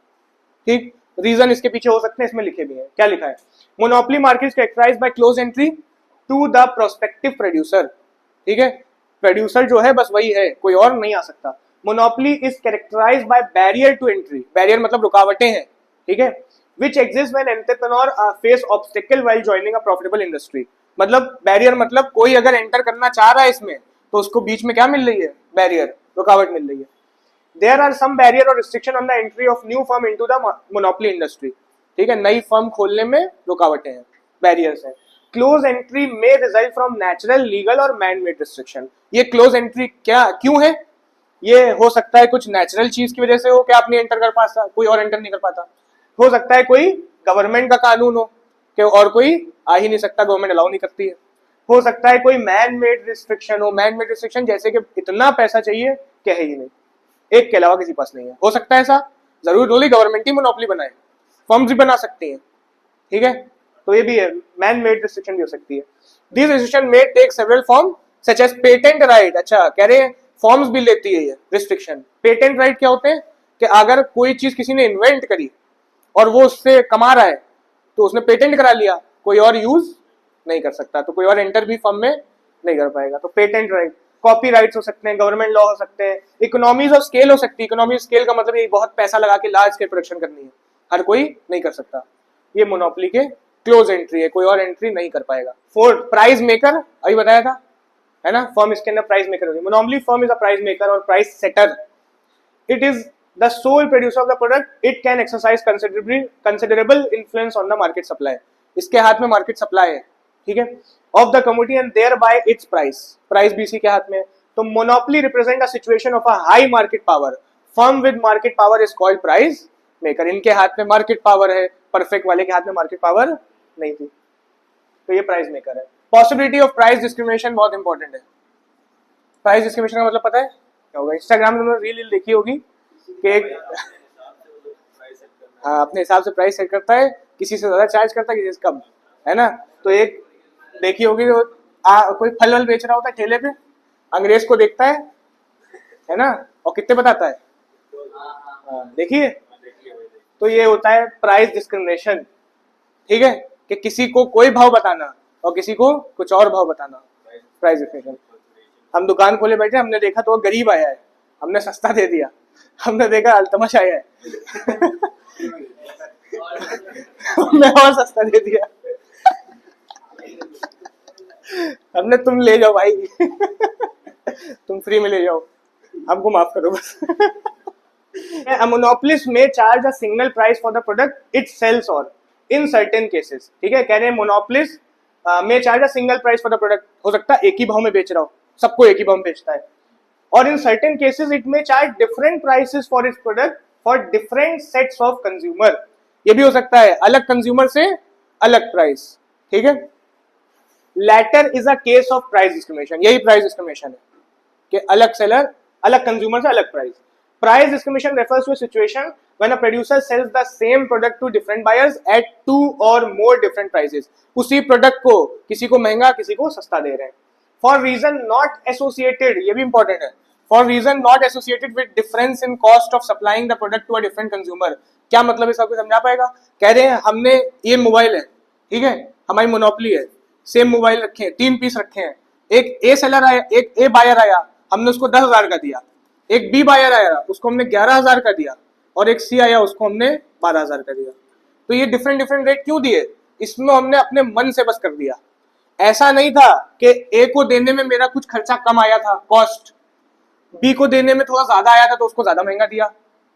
ठीक। रीजन इसके पीछे हो सकते हैं, इसमें लिखे भी हैं। क्या लिखा है? Monopoly market characterized by close entry to the prospective producer, ठीक है। प्रोड्यूसर जो है बस वही है, कोई और नहीं आ सकता। Monopoly is characterized by barrier to entry. Barrier मतलब रुकावटें हैं, ठीक है, which exists when entrepreneur face obstacle while joining a profitable industry. मतलब बैरियर मतलब कोई अगर एंटर करना चाह रहा है इसमें तो उसको बीच में क्या मिल रही है? बैरियर, रुकावट मिल रही है। There are some barrier or restriction on the entry of new firm into the monopoly industry, ठीक है, नई फर्म खोलने में रुकावटें हैं, बैरियर्स हैं। क्लोज एंट्री में रिजल्ट फ्रॉम नेचुरल, लीगल और मैन मेड रिस्ट्रिक्शन। ये क्लोज एंट्री क्या क्यों है? ये हो सकता है कुछ नेचुरल चीज की वजह से हो कि आप नहीं एंटर कर पाता, कोई और एंटर नहीं कर पाता। हो सकता है कोई गवर्नमेंट का कानून हो कि और कोई आ ही नहीं सकता, गवर्नमेंट अलाउ नहीं करती है। हो सकता है कोई मैन मेड रिस्ट्रिक्शन हो। मैन मेड रिस्ट्रिक्शन जैसे कि इतना पैसा चाहिए कि है ही नहीं, एक के अलावा किसी पास नहीं है। हो सकता है ऐसा, जरूर रोली गवर्नमेंट ही मोनोपोली बनाए, फर्म्स भी बना सकती हैं, ठीक है। तो ये भी है, मैन मेड रिस्ट्रिक्शन भी हो सकती है। This restriction may take several form such as patent right. अच्छा कह रहे हैं फॉर्म्स भी लेती है ये रिस्ट्रिक्शन। पेटेंट राइट क्या होते हैं कि अगर कोई चीज किसी ने इन्वेंट करी और वो उससे कमा रहा है तो उसने पेटेंट करा लिया, कोई और यूज नहीं कर सकता, तो कोई और एंटर भी फर्म में नहीं कर पाएगा। तो पेटेंट राइट, कॉपी राइट्स हो सकते हैं, गवर्नमेंट लॉ हो सकते हैं, इकोनॉमीज ऑफ स्केल हो सकती है। इकोनॉमी ऑफ स्केल का मतलब ये बहुत पैसा लगा के लार्ज स्केल प्रोडक्शन करनी है, हर कोई नहीं कर सकता। ये मोनोपोली के क्लोज एंट्री है, कोई और एंट्री नहीं कर पाएगा। फोर्थ, प्राइस मेकर, अभी बताया था है ना, फर्म इसके अंदर प्राइस मेकर होती है। Monopoly firm is a price maker और price setter. It is the sole producer of the product. It can exercise considerable influence on the market supply. इसके हाथ में मार्केट सप्लाई है, ठीक है, of the commodity and thereby its price. Price भी इसी के हाथ में है। तो monopoly represent a situation of a high market power. Firm with market power is called price maker. इनके हाथ में मार्केट पावर है, परफेक्ट वाले के हाथ में मार्केट पावर नहीं थी, तो ये प्राइस मेकर है। पॉसिबिलिटी ऑफ प्राइस डिस्क्रिमिनेशन बहुत इंपॉर्टेंट है। प्राइस डिस्क्रिमिनेशन का मतलब पता है क्या होगा? इंस्टाग्राम में रील देखी होगी कि एक हाँ अपने हिसाब से प्राइस सेट करता है, किसी से ज्यादा चार्ज करता है, किसी से कम, है ना। तो एक देखी होगी तो कोई फल वल बेच रहा होता है ठेले पे, अंग्रेज को देखता है ना, और कितने बताता है, देखिए। तो ये होता है प्राइस डिस्क्रिमिनेशन, ठीक है, कि किसी को कोई भाव बताना और किसी को कुछ और भाव बताना, प्राइस डिस्क्रिमिनेशन। हम दुकान खोले बैठे, हमने देखा तो वो गरीब आया है, हमने सस्ता दे दिया। हमने देखा अल्तमश आया है हमने और सस्ता दे दिया। हमने तुम ले जाओ भाई तुम फ्री में ले जाओ, हमको माफ करो बस। A monopolist may charge a single price for the product it sells or in certain cases, ठीक है, कह रहे हैं monopolist may charge a single price for the product। हो सकता है एक ही भाव में बेच रहा हो, सबको एक ही भाव में बेचता है, और in certain cases it may charge different prices for its product for different sets of consumer। ये भी हो सकता है अलग कंज्यूमर से अलग प्राइस, ठीक है। latter is a case of price discrimination। यही प्राइस डिस्क्रिमिनेशन है कि अलग सेलर अलग कंज्यूमर से अलग price. Price discrimination refers to a situation when a producer sells the same product to different buyers at two or more different prices। उसी product को किसी को महंगा किसी को सस्ता दे रहे हैं। For reason not associated, ये भी इंपॉर्टेंट है, for reason not associated with difference in cost of supplying the product to a different consumer। क्या मतलब है, सबको समझा पाएगा? कह रहे हैं हमने ये मोबाइल है, ठीक है, हमारी मोनोपोली है, सेम मोबाइल रखे हैं, 3 पीस रखे हैं, एक ए सेलर आया, एक ए बायर आया, हमने उसको 10,000 का दिया, एक बी बायर आया उसको हमने 11,000 का दिया, और एक सी आया उसको हमने 12,000 का दिया। तो ये डिफरेंट डिफरेंट रेट क्यों दिए? इसमें हमने अपने मन से बस कर दिया। ऐसा नहीं था कि ए को देने में मेरा कुछ खर्चा कम आया था, कॉस्ट, बी को देने में थोड़ा ज्यादा आया था तो उसको ज्यादा महंगा दिया,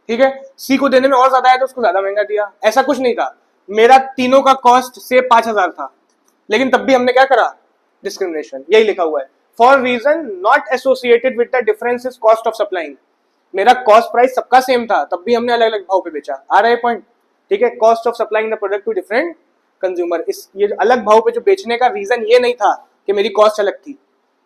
ठीक है, सी को देने में और ज्यादा आया तो उसको ज्यादा महंगा दिया। ऐसा कुछ नहीं था, मेरा तीनों का कॉस्ट से 5,000 था, लेकिन तब भी हमने क्या करा? डिस्क्रिमिनेशन। यही लिखा हुआ है, for reason not associated with the difference is cost of supplying. मेरा कॉस्ट प्राइस सबका सेम था, तब भी हमने अलग अलग भाव पे बेचा। आ रहा है पॉइंट, ठीक है। Cost of supplying the product to different consumer, इस ये अलग भाव पे जो बेचने का रीजन ये नहीं था कि मेरी कॉस्ट अलग थी,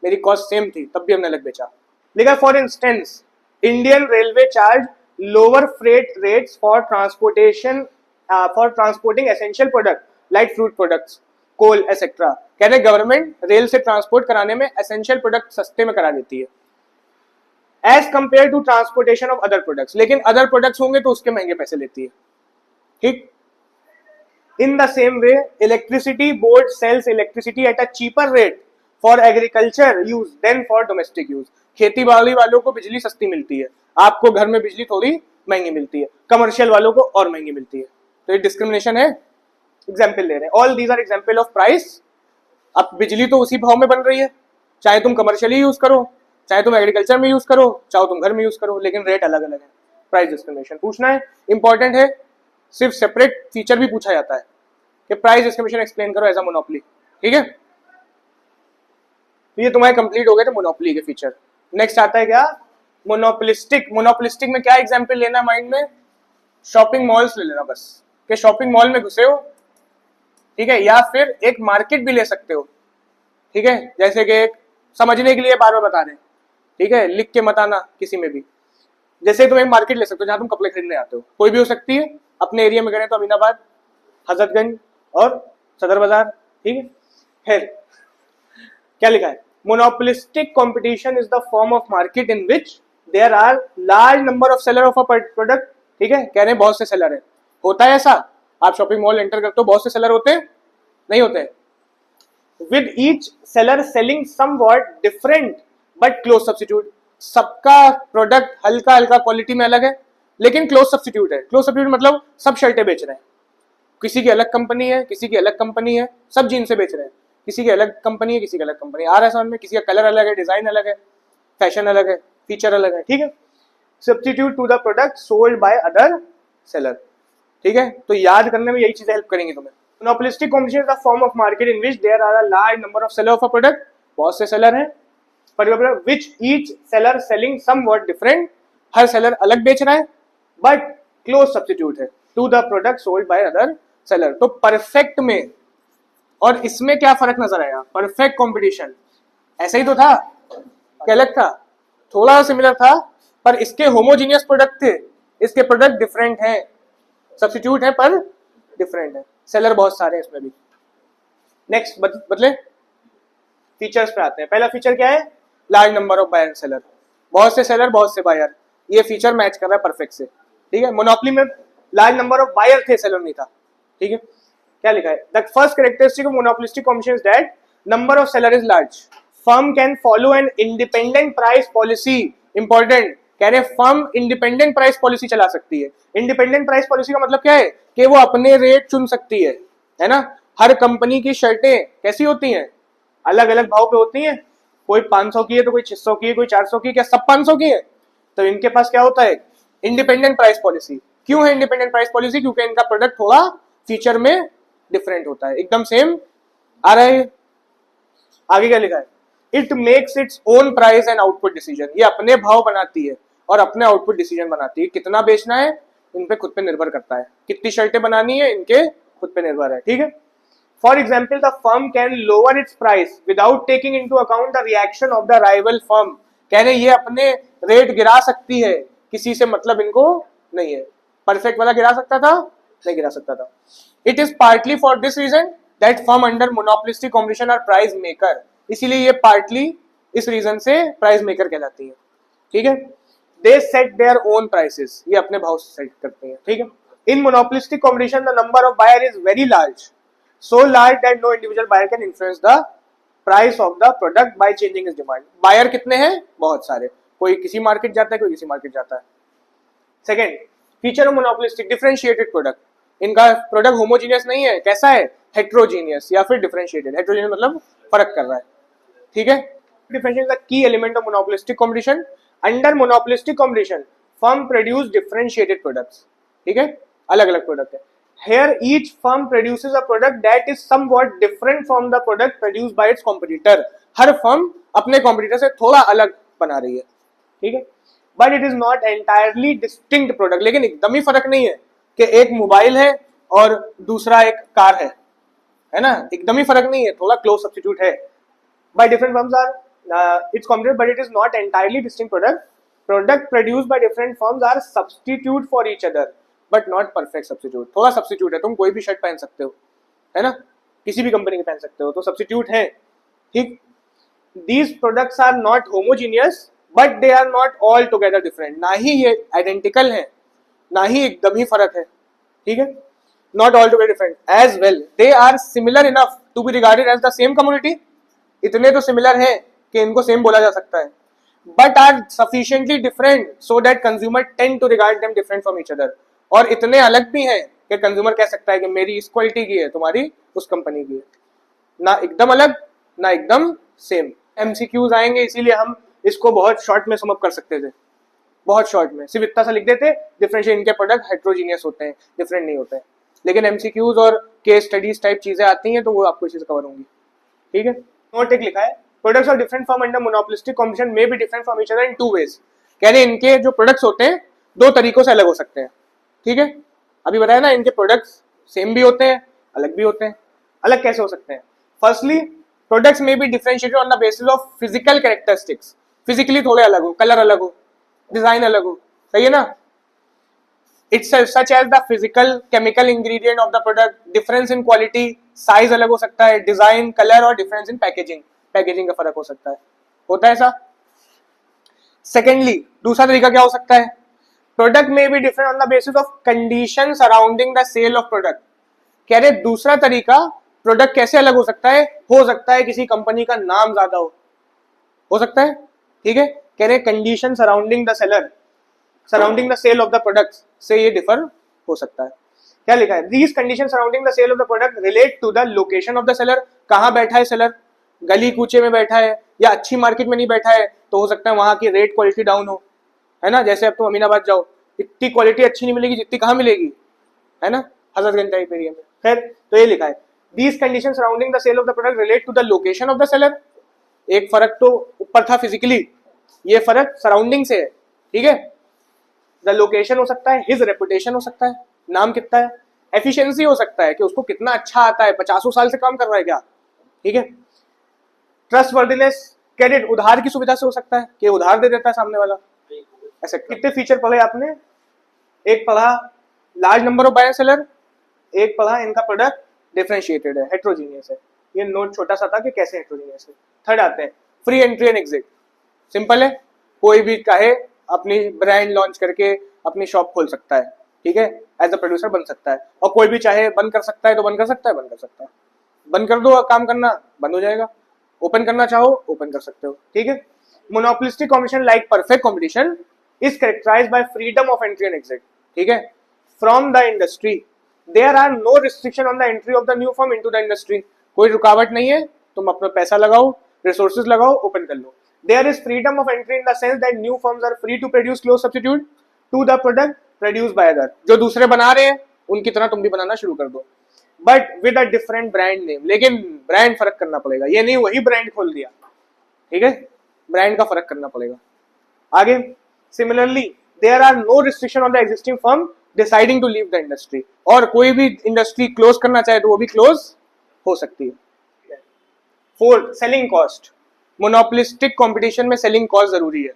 मेरी कॉस्ट सेम थी, तब भी हमने अलग बेचा। लिखा for instance Indian railway charge lower freight rates for transportation for transporting essential product like fruit products, coal etcetera. कह रहे गवर्नमेंट रेल से ट्रांसपोर्ट कराने में एसेंशियल प्रोडक्ट सस्ते में करा देती है as compare to transportation of other products, लेकिन अदर प्रोडक्ट्स होंगे तो उसके महंगे पैसे लेती है, ठीक। In the same way electricity board sells electricity at a cheaper rate for agriculture use than for domestic use. खेती बाड़ी वालों को बिजली सस्ती मिलती है, आपको घर में बिजली थोड़ी महंगी मिलती है, कमर्शियल वालों को और महंगी मिलती है। तो ये डिस्क्रिमिनेशन है, एग्जाम्पल ले रहे हैं। All these are example of price. अब बिजली तो उसी भाव में बन रही है, चाहे तुम कमर्शियली यूज करो, चाहे तुम एग्रीकल्चर में यूज करो, चाहे तुम घर में यूज करो, लेकिन रेट अलग अलग है। प्राइस डिस्क्रिमिनेशन पूछना है, इंपॉर्टेंट है, सिर्फ सेपरेट फीचर भी पूछा जाता है कि प्राइस डिस्क्रिमिनेशन एक्सप्लेन करो एज अ मोनोपोली, ठीक है। ये तुम्हारे कंप्लीट हो गए थे मोनोपोली के फीचर। नेक्स्ट आता है क्या? मोनोपोलिस्टिक। मोनोपोलिस्टिक में क्या एग्जाम्पल लेना माइंड में? शॉपिंग मॉल्स ले लेना बस, कि शॉपिंग मॉल में घुसे हो, ठीक है, या फिर एक मार्केट भी ले सकते हो, ठीक है, जैसे कि एक समझने के लिए बार बार बता रहे हैं, ठीक है, लिख के मत आना किसी में भी। जैसे तुम एक मार्केट ले सकते हो जहां तुम कपड़े खरीदने आते हो, कोई भी हो सकती है, अपने एरिया में करें तो अमीनाबाद, हजरतगंज और सदर बाजार, ठीक है। फिर क्या लिखा है, monopolistic competition is the form of market in which there are large number of seller of a product, ठीक है। कह रहे हैं बहुत से सेलर है, होता है ऐसा, आप शॉपिंग मॉल एंटर करते हो बहुत से सेलर होते हैं, नहीं होते, with each seller selling somewhat different but close substitute, सबका प्रोडक्ट हल्का हल्का क्वालिटी में अलग है लेकिन क्लोज सब्स्टिट्यूट है। क्लोज सब्स्टिट्यूट मतलब सब शर्टें बेच रहे हैं, किसी की अलग कंपनी है, किसी की अलग कंपनी है, सब जीन्स से बेच रहे हैं, किसी की अलग कंपनी है, किसी की अलग कंपनी आ रहा है समझ में, किसी का कलर अलग है, डिजाइन अलग है, फैशन अलग है, फीचर अलग है, ठीक है। Substitute to the product sold by other seller, ठीक है। तो याद करने में यही चीजें हेल्प करेंगी तुम्हें। Monopolistic competition is the form of market in which there are a large number of seller of a product, बहुत से सेलर हैं, particular which each seller selling somewhat different, हर सेलर अलग बेच रहा है बट क्लोज सब्स्टिट्यूट है to the product sold by other seller. तो परफेक्ट में और इसमें क्या फर्क नजर आया, परफेक्ट कंपटीशन ऐसा ही तो था, क्या अलग था, थोड़ा सिमिलर था, पर इसके होमोजीनियस प्रोडक्ट थे, इसके प्रोडक्ट डिफरेंट हैं, सब्स्टिट्यूट है पर डिफरेंट है, सेलर बहुत सारे हैं इसमें भी। नेक्स्ट बदले फीचर्स पे आते हैं। पहला फीचर क्या है, large number of buyer seller, बहुत से सेलर बहुत से बायर, ये फीचर मैच कर रहा है परफेक्ट से, ठीक है। मोनोपोली में लार्ज नंबर ऑफ बायर थे, सेलर नहीं था, ठीक है। क्या लिखा है, the first characteristic of monopolistic competition is that number of seller is large, firm can follow an independent price policy, important, कह रहे फर्म इंडिपेंडेंट प्राइस पॉलिसी चला सकती है। इंडिपेंडेंट प्राइस पॉलिसी का मतलब क्या है कि वो अपने रेट चुन सकती है ना। हर कंपनी की शर्टें कैसी होती हैं, अलग अलग भाव पे होती हैं, कोई 500 की है तो कोई 600 की है, कोई 400 की है, क्या सब 500 की है। तो इनके पास क्या होता है, इंडिपेंडेंट प्राइस पॉलिसी। क्यों है इंडिपेंडेंट प्राइस पॉलिसी, क्योंकि इनका प्रोडक्ट थोड़ा फीचर में डिफरेंट होता है, एकदम सेम आ रहा है। आगे क्या लिखा है, it makes its own price and output decision, ये अपने भाव बनाती है और अपने आउटपुट डिसीजन बनाती है, कितना बेचना है इन पे खुद पे निर्भर करता है, कितनी शर्टें बनानी है इनके खुद पे निर्भर है, ठीक है। For example the firm can lower it's price without taking into account the reaction of the rival firm, कहने ये अपने रेट गिरा सकती है, किसी से मतलब इनको नहीं है। परफेक्ट वाला गिरा सकता था, नहीं गिरा सकता था। It is partly for this reason that firm under monopolistic competition are price maker, इसीलिए ये पार्टली इस रीजन से प्राइस मेकर कहलाती है, ठीक है। They set their own prices, ये अपने भाव सेट करते हैं, ठीक है। In monopolistic competition the number of buyer is very large, so large that no individual buyer can influence the price of the product by changing its demand। Buyer कितने हैं, बहुत सारे, कोई किसी मार्केट जाता है, कोई किसी मार्केट जाता है। Second feature of monopolistic differentiated product, इनका प्रोडक्ट होमोजीनियस नहीं है, कैसा है, हेट्रोजीनियस या फिर डिफरेंशिएटेड। हेट्रोजीनियस मतलब फर्क कर रहा है, ठीक है। Differentiation is the key element of monopolistic competition. Under monopolistic competition firm produce differentiated products, ठीक है, अलग अलग प्रोडक्ट है। Here each firm produces a product that is somewhat different from the product produced by its competitor। Her firm अपने competitor से थोड़ा अलग बना रही है, ठीक है। But it is not entirely distinct product, लेकिन एकदम ही फर्क नहीं है कि एक मोबाइल है और दूसरा एक कार है ना, एकदम ही फर्क नहीं है, थोड़ा क्लोज सब्स्टिट्यूट है। By different firms are its competitor, but it is not entirely distinct product। Product produced by different firms are substitute for each other but not perfect substitute. थोड़ा सब्स्टिट्यूट है, तुम कोई भी शर्ट पहन सकते हो, है ना, किसी भी कंपनी के पहन सकते हो, तो सब्स्टिट्यूट है, ठीक। These products are not homogeneous but they are not all together different, ना ही ये आइडेंटिकल है ना ही एकदम ही फर्क है, ठीक है। Not all together different as well they are similar enough to be regarded as the same community, इतने तो सिमिलर है कि इनको सेम बोला जा सकता है, but are sufficiently different so that consumer tend to regard them different from each other, और इतने अलग भी हैं कि कंज्यूमर कह सकता है कि मेरी इस क्वालिटी की है, तुम्हारी उस कंपनी की है, ना एकदम अलग ना एकदम सेम। एमसीक्यूज आएंगे, इसीलिए हम इसको बहुत शॉर्ट में समअप कर सकते थे, बहुत शॉर्ट में सिर्फ इतना सा लिख देते, डिफरेंशिएट इनके प्रोडक्ट हेट्रोजीनियस होते हैं, डिफरेंट नहीं होते हैं। लेकिन एमसीक्यूज और केस स्टडीज टाइप चीजें आती हैं तो वो आपको इसी से कवर होंगी, ठीक है। नोट एक लिखा है, products of different firm under monopolistic competition may be different from each other in 2 ways। कह रहे इनके जो प्रोडक्ट्स होते हैं 2 तरीकों से अलग हो सकते हैं, ठीक है। अभी बताया ना, इनके प्रोडक्ट्स सेम भी होते हैं अलग भी होते हैं। अलग कैसे हो सकते हैं, फर्स्टली प्रोडक्ट्स में B differentiated on the basis of physical characteristics, physically थोड़े अलग हो, कलर अलग हो, डिजाइन अलग हो, सही है ना। It's such as the physical chemical ingredient of the product, difference in quality, size अलग हो सकता है, डिजाइन, कलर और डिफरेंस इन पैकेजिंग, पैकेजिंग का फर्क हो सकता है, होता है ऐसा। सेकेंडली दूसरा तरीका क्या हो सकता है, प्रोडक्ट में be different on the basis of condition surrounding the sale of product. कह रहे दूसरा तरीका, प्रोडक्ट कैसे अलग हो सकता है, हो सकता है किसी कंपनी का नाम ज्यादा हो सकता है, ठीक है। कह रहे condition surrounding the seller, surrounding the sale of the product से ये डिफर हो सकता है। क्या लिखा है, these condition surrounding the sale of the product relate to the location of the seller, कहाँ बैठा है सेलर, गली कूचे में बैठा है या अच्छी मार्केट में नहीं बैठा है, तो हो सकता है वहां की रेट क्वालिटी डाउन हो, है ना। जैसे अब तुम अमीनाबाद जाओ, इतनी क्वालिटी अच्छी नहीं मिलेगी जितनी कहाँ मिलेगी, है ना, हजरतगंज टाइप एरिया में। खैर, तो ये लिखा है these condition surrounding the sale of the product relate to the location of the seller. एक फर्क तो ऊपर था फिजिकली, ये फर्क सराउंडिंग से है, ठीक है। द लोकेशन हो सकता है, हिज रेपुटेशन हो सकता है, नाम कितना है, एफिशिएंसी हो सकता है कि उसको कितना अच्छा आता है, 50 साल से काम कर रहा है क्या, ठीक है। ट्रस्टवर्दीनेस, क्रेडिट, उधार की सुविधा से हो सकता है कि उधार दे देता है सामने वाला, ऐसे कितने फीचर पढ़े आपने, एक पढ़ा large number of buyer seller, एक पढ़ा इनका प्रोडक्ट डिफरेंशिएटेड है, हेट्रोजीनियस है, ये नोट छोटा सा था कि कैसे हेट्रोजीनियस है। थर्ड आते हैं free entry and exit, simple है, कोई भी चाहे अपनी ब्रांड लॉन्च करके अपनी शॉप खोल सकता है, ठीक है, एज अ प्रोड्यूसर बन सकता है, और कोई भी चाहे बंद कर सकता है तो बंद कर सकता है, बंद कर सकता है, बंद कर दो काम करना बंद हो जाएगा, ओपन करना चाहो ओपन कर सकते हो, ठीक है। Monopolistic competition like perfect competition is characterized by freedom of entry and exit, ठीक है, from the industry, there are no restriction on the entry of the new firm into the industry, कोई रुकावट नहीं है, तुम अपना पैसा लगाओ, रिसोर्सेज लगाओ, ओपन कर लो। There is freedom of entry in the sense that new firms are free to produce close substitute to the product produced by other, जो दूसरे बना रहे हैं उनकी तरह तुम भी बनाना शुरू कर दो, but with a different brand name, लेकिन ब्रांड फर्क करना पड़ेगा, ये नहीं वही ब्रांड खोल दिया, ठीक है, ब्रांड का फर्क करना पड़ेगा। आगे similarly there are no restriction on the existing firm deciding to leave the industry, और कोई भी इंडस्ट्री क्लोज करना चाहे तो वो भी क्लोज हो सकती है। Fourth, selling cost, monopolistic competition में सेलिंग कॉस्ट जरूरी है,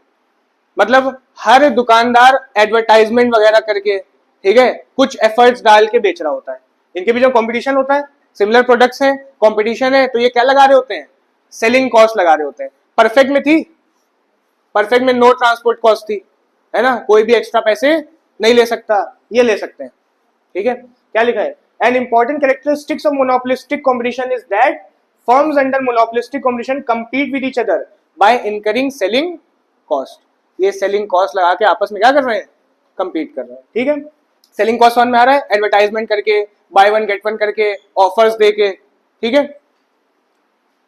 मतलब हर दुकानदार एडवर्टाइजमेंट वगैरह करके, ठीक है, कुछ एफर्ट्स डाल के बेच रहा होता है, इनके बीच में कंपटीशन होता है, सिमिलर प्रोडक्ट्स हैं, कंपटीशन है, तो ये क्या लगा रहे होते हैं, सेलिंग कॉस्ट लगा रहे होते हैं। परफेक्ट में थी, परफेक्ट में नो ट्रांसपोर्ट कॉस्ट थी, है ना, कोई भी एक्स्ट्रा पैसे नहीं ले सकता, ये ले सकते हैं, ठीक है। क्या लिखा है, an important characteristics of monopolistic competition is that firms under monopolistic competition compete with each other by incurring selling cost, ये selling cost लगा के आपस में क्या कर रहे हैं, compete कर रहे हैं, ठीक है। selling cost वन में आ रहा है, एडवर्टाइजमेंट करके, बाय वन गेट वन करके, ऑफर्स दे के, ठीक है,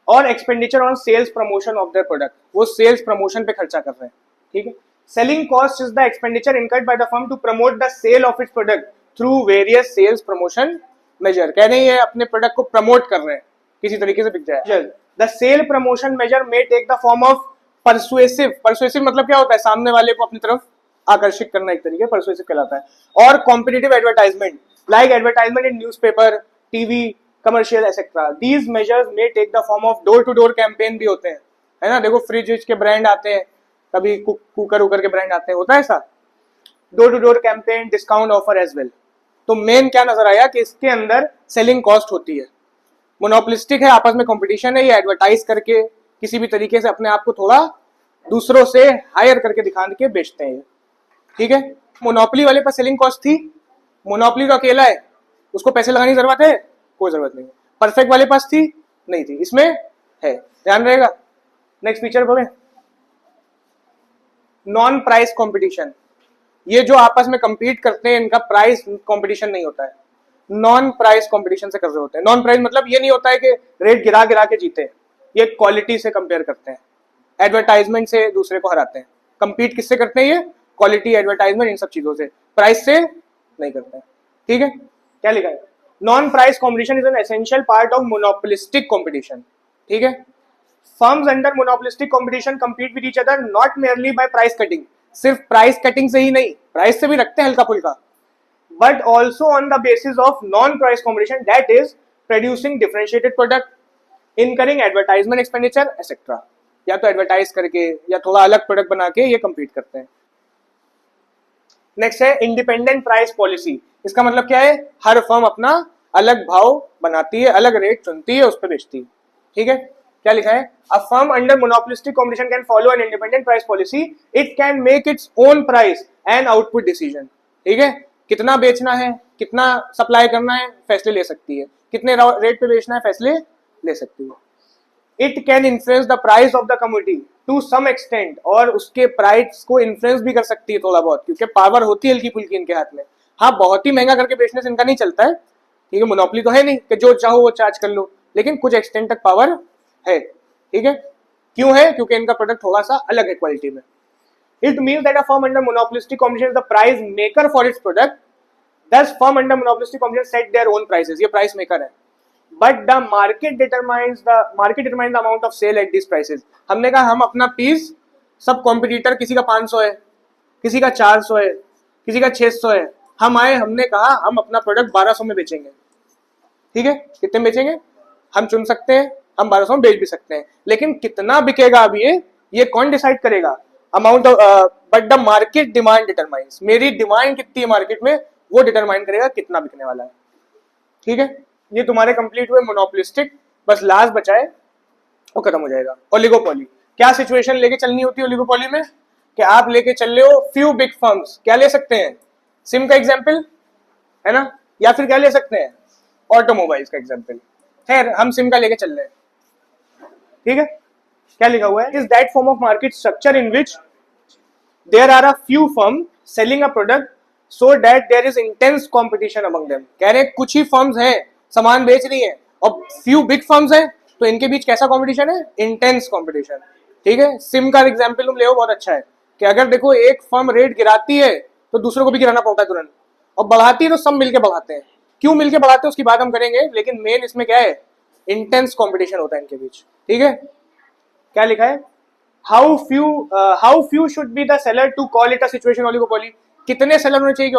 और expenditure on sales promotion of their product, वो सेल्स प्रमोशन पे खर्चा कर रहे हैं, ठीक है। Selling cost is the expenditure incurred by the firm to promote the sale of its product through various sales promotion measure, कह रहे हैं अपने प्रोडक्ट को प्रमोट कर रहे हैं, किसी तरीके से बिक जाए। The sale promotion measure may take the form of persuasive, persuasive मतलब क्या होता है, सामने वाले को अपनी तरफ आकर्षित करना, एक तरीके परसुएसिव कहलाता है, और competitive advertisement like advertisement in newspaper, TV, commercial etcetera. These measures may take the form of door to door campaign भी होते हैं, है ना, देखो फ्रिज के ब्रांड आते हैं, कभी कुकर उकर के ब्रांड आते हैं, होता है ऐसा, door to door campaign, discount offer as well. तो मेन क्या नजर आया कि इसके अंदर सेलिंग कॉस्ट होती है, मोनोपोलिस्टिक है, आपस में कंपटीशन है, ये एडवर्टाइज करके किसी भी तरीके से अपने आप को थोड़ा दूसरों से हायर करके दिखा के बेचते हैं, ठीक है। मोनोपोली वाले पर सेलिंग कॉस्ट थी, मोनोपोली तो अकेला है, उसको पैसे लगाने की जरूरत है, कोई जरूरत नहीं। परफेक्ट वाले पास थी, नहीं थी, इसमें है, ध्यान रहेगा। नेक्स्ट फीचर बोले, नॉन प्राइस कंपटीशन, ये जो आपस में compete करते हैं इनका प्राइस कंपटीशन नहीं होता है, नॉन प्राइस कंपटीशन से कर रहे होते हैं। नॉन प्राइस मतलब ये नहीं होता है कि रेट गिरा गिरा के जीते, ये क्वालिटी से कंपेयर करते हैं, एडवर्टाइजमेंट से दूसरे को हराते हैं। कंपीट किससे करते हैं, ये क्वालिटी, एडवर्टाइजमेंट, इन सब चीजों से, प्राइस से नहीं करते हैं, ठीक है। क्या लिखा है, non price competition is an essential part of monopolistic competition, ठीक है। Firms under monopolistic competition compete with each other not merely by price cutting, सिर्फ प्राइस कटिंग से ही नहीं, प्राइस से भी रखते हैं हल्का फुल्का, but also on the basis of non-price competition, that is producing differentiated product, incurring advertisement expenditure etc. या तो एडवर्टाइज करके या थोड़ा अलग प्रोडक्ट बना के ये compete करते हैं। नेक्स्ट है इंडिपेंडेंट प्राइस पॉलिसी, इसका मतलब क्या है, हर फर्म अपना अलग भाव बनाती है, अलग रेट चुनती है, उस पर बेचती है। ठीक है, क्या लिखा है? अ firm under monopolistic competition can follow an independent price policy, it can make its own price and output decision. ठीक है, कितना बेचना है, कितना सप्लाई करना है, फैसले ले सकती है, कितने रेट पे बेचना है, फैसले ले सकती है। It can influence the price of the commodity to some extent, और उसके प्राइस को इन्फ्लुएंस भी कर सकती है थोड़ा बहुत, क्योंकि पावर होती है हल्की फुल्की इनके हाथ में। हाँ, बहुत ही महंगा करके बेचने से इनका नहीं चलता है, ठीक है, मोनोपोली तो है नहीं कि जो चाहो वो चार्ज कर लो, लेकिन कुछ एक्सटेंट तक पावर है। ठीक है, क्यों है? क्योंकि इनका प्रोडक्ट थोड़ा सा अलग है क्वालिटी में। It means that a firm under monopolistic competition is the price maker for its product, thus firm under monopolistic competition set their own prices, ये प्राइस मेकर है, but the market determines the amount of sale at this prices. हमने कहा हम अपना piece, सब competitor, किसी का 500 है, किसी का 400 है, किसी का 600 है, हम आए, हमने कहा हम अपना प्रोडक्ट 1200 में बेचेंगे। ठीक है, कितने में बेचेंगे हम चुन सकते हैं, हम 1200 में बेच भी सकते हैं, लेकिन कितना बिकेगा अब ये कौन डिसाइड करेगा? Amount of, but the market demand determines, मेरी डिमांड कितनी है मार्केट में, वो डिटरमाइन करेगा कितना बिकने वाला है। ठीक है, ये तुम्हारे कंप्लीट हुए मोनोपोलिस्टिक, बस लास्ट बचा है वो खत्म हो जाएगा। ओलिगोपोली, क्या सिचुएशन लेके चलनी होती है ओलिगोपोली में? कि आप लेके चल रहे हो फ्यू बिग फर्म्स, क्या ले सकते हैं? सिम का एग्जांपल है ना, या फिर क्या ले सकते हैं? ऑटोमोबाइल्स का एग्जांपल। खैर, हम सिम का लेके चल रहे हैं। ठीक है, क्या लिखा हुआ है? Is that form of market structure in which there are a few firm selling a product so that there is intense competition among them. कह रहे कुछ ही फर्म्स हैं सामान बेच रही हैं और फ्यू बिग फर्म्स हैं, तो इनके बीच कैसा कंपटीशन है? Intense competition. ठीक है, सिम का एग्जांपल तुम ले, बहुत अच्छा है कि अगर देखो एक फर्म रेट गिराती है तो दूसरों को भी गिराना पड़ता है तुरंत, और बढ़ाती है तो सब मिलके बढ़ाते हैं। क्यों मिलके बढ़ाते हैं उसकी बात हम करेंगे, लेकिन मेन इसमें क्या है? इंटेंस कंपटीशन होता है इनके बीच। ठीक है, क्या लिखा है? How few should be the seller to call it a situation oligopoly. कितने सेलर होने चाहिए कि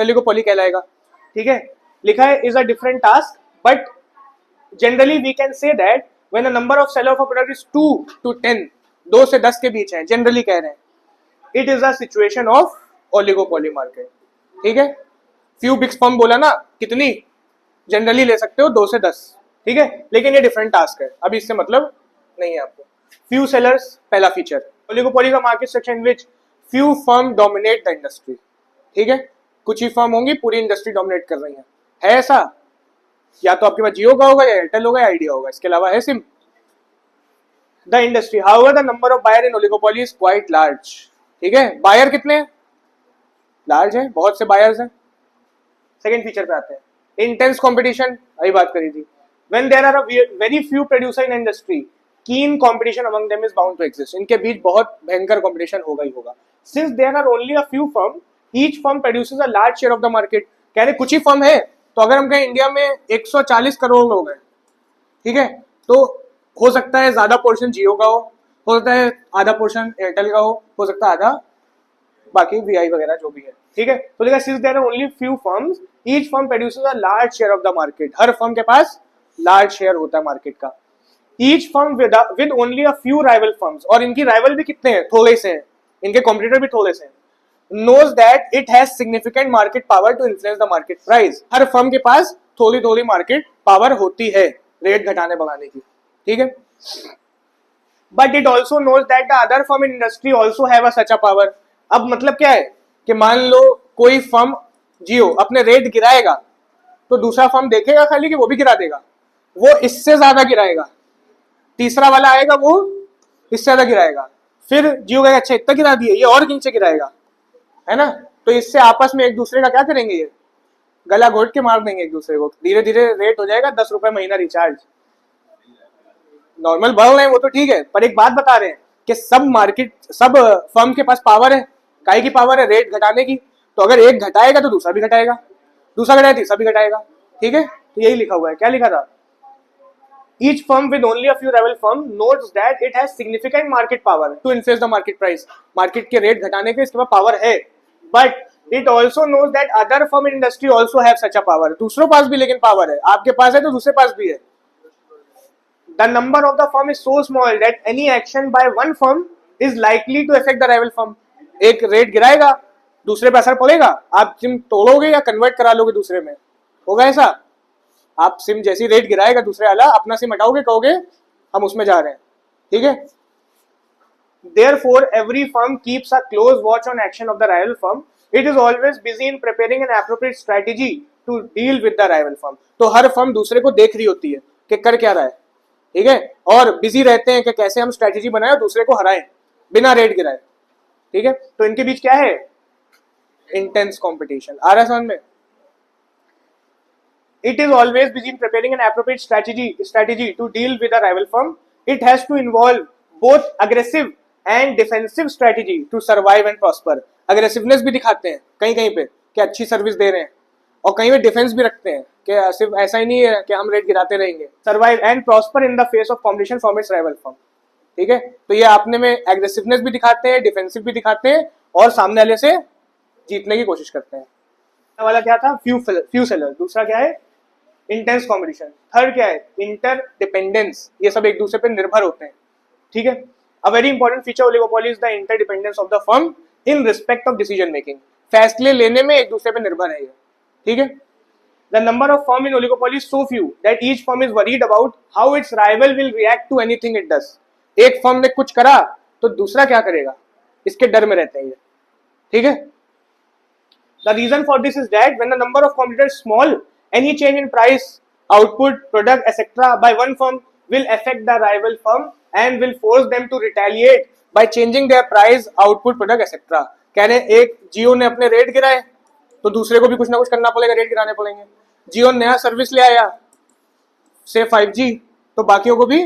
ओलिगोपोली कहलाएगा? ठीक है, लिखा है is a different task, but generally we can say that when the number of seller of a product is 2 to 10, 2 से 10 के बीच है, जनरली कह रहे हैं, it is a situation of oligopoly market. ठीक है, फ्यू बिग फर्म बोला ना, कितनी जनरली ले सकते हो? 2 से 10। ठीक है, लेकिन ये डिफरेंट टास्क है, अभी इससे मतलब नहीं है आपको। फ्यू सेलर्स पहला फीचर, ओलिगोपोली का market section which few firm dominate the industry. ठीक है, कुछ ही फर्म होंगी पूरी इंडस्ट्री डोमिनेट कर रही है ऐसा? या तो आपके पास जियो का होगा, या एयरटेल होगा, या आइडिया होगा, इसके अलावा है सिम। The industry, however the number of buyer in oligopoly is quite large. ठीक है, बायर कितने हैं? लार्ज है, बहुत से बायर्स हैं। सेकंड फीचर पे आते हैं, इंटेंस कंपटीशन, अभी बात करी थी। When there are a very few producer in industry, keen competition among them is bound to exist. इनके बीच बहुत भयंकर कंपटीशन होगा ही होगा। Since there are only a few firm, each firm produces a large share of the market. कह रहे कुछ ही फर्म है, तो अगर हम कहें इंडिया में 140 करोड़ लोग हैं, ठीक है, तो हो सकता है ज्यादा पोर्शन जियो का हो सकता है आधा पोर्शन एयरटेल का हो सकता है आधा बाकी वीआई वगैरह जो भी है। ठीक है, तो देखा since there are only few firms, each firm produces a large share of the market. हर फर्म के पास लार्ज शेयर होता है मार्केट का। Each firm with only a few rival firms, और इनकी राइवल भी कितने हैं? थोड़े से हैं, इनके कॉम्पिटिटर भी थोड़े से हैं। knows that it has significant market power to influence the market price। Her firm के पास थोड़ी थोड़ी मार्केट पावर होती है रेट घटाने बढ़ाने की। ठीक है, but it also knows that the other firm in industry also have a such a power. अब मतलब क्या है कि मान लो कोई फर्म जियो अपने रेट गिराएगा, तो दूसरा फर्म देखेगा खाली कि वो भी गिरा देगा, वो इससे ज्यादा गिराएगा, तीसरा वाला आएगा वो इससे ज्यादा गिराएगा, फिर जियो कहेगा अच्छा इतना गिरा दिए, ये और नीचे गिराएगा, है ना? तो इससे आपस में एक दूसरे का क्या करेंगे, ये गला घोट के मार देंगे एक दूसरे को। धीरे धीरे रेट हो जाएगा 10 रुपए महीना रिचार्ज। नॉर्मल बढ़ रहे हैं वो तो ठीक है, पर एक बात बता रहे हैं कि सब फर्म के पास पावर है। काहे की पावर है? रेट घटाने की। तो अगर एक घटाएगा तो दूसरा भी घटाएगा, दूसरा घटाएगा तीसरा भी घटाएगा। ठीक है, तो यही लिखा हुआ है। क्या लिखा था? Each firm with only a few rival firm knows that it has significant market power to influence the market price। Market के रेट घटाने के इसके पास पावर है, but it also knows that other firm in industry also have such a power। दूसरों पास भी लेकिन power है, आपके पास है तो दूसरे पास भी है। The number of the firm is so small that any action by one firm is likely to affect the rival firm। एक रेट गिराएगा, दूसरे पे असर पड़ेगा, आप जिम तोड़ोगे या कन्वर्ट करा लोगे दूसरे में, होगा ऐसा? आप सिम जैसी रेट गिराएगा दूसरे वाला, अपना सिम हटाओगे, कहोगे हम उसमें जा रहे हैं, ठीक है। Therefore, every firm keeps a close watch on action of the rival firm. It is always busy in preparing an appropriate strategy to deal with the rival firm. तो हर फर्म दूसरे को देख रही होती है कि कर क्या रहा है, ठीक है, और बिजी रहते हैं कि कैसे हम स्ट्रैटेजी बनाए और दूसरे को हराएं बिना रेट गिराए, ठीक है। तो इनके बीच क्या है, इंटेंस कंपटीशन। आ रहा है समझ में? It is always busy in preparing an appropriate strategy to deal with a rival firm. It has to involve both aggressive and defensive strategy to survive and prosper. Aggressiveness भी दिखाते हैं कहीं कहीं पे कि अच्छी सर्विस दे रहे हैं, और कहीं पे डिफेंस भी रखते हैं कि सिर्फ ऐसा ही नहीं है कि हम रेट गिराते रहेंगे। Survive and prosper in the face of competition from its rival firm. ठीक है, तो ये आपने में एग्रेसिवनेस भी दिखाते हैं, डिफेंसिव भी दिखाते हैं, और सामने वाले से जीतने की कोशिश करते हैं। वाला क्या था, फ्यू सेलर। दूसरा क्या है, इंटेंस कॉम्पिटिशन। थर्ड क्या है, इंटरडिपेंडेंस। ये सब एक दूसरे पे निर्भर होते हैं, ठीक है। A very important feature oligopoly is the interdependence of the firm in respect of decision making. फैसले लेने में एक दूसरे पे निर्भर है ये, ठीक है। The number of firm in oligopoly is so few that each firm is worried about how its rival will react to anything it does. एक फर्म ने कुछ करा तो दूसरा क्या करेगा, इसके डर में रहते हैं ये, ठीक है। The reason for this is that when the number of competitors is small, any change in price, output, product, etc. by one firm will affect the rival firm and will force them to retaliate by changing their price, output, product, etc. कह रहे हैं एक जियो ने अपने rate गिराए तो दूसरे को भी कुछ ना कुछ करना पड़ेगा, रेट गिराने पड़ेंगे। जियो नया सर्विस ले आया से 5G, तो बाकियों को भी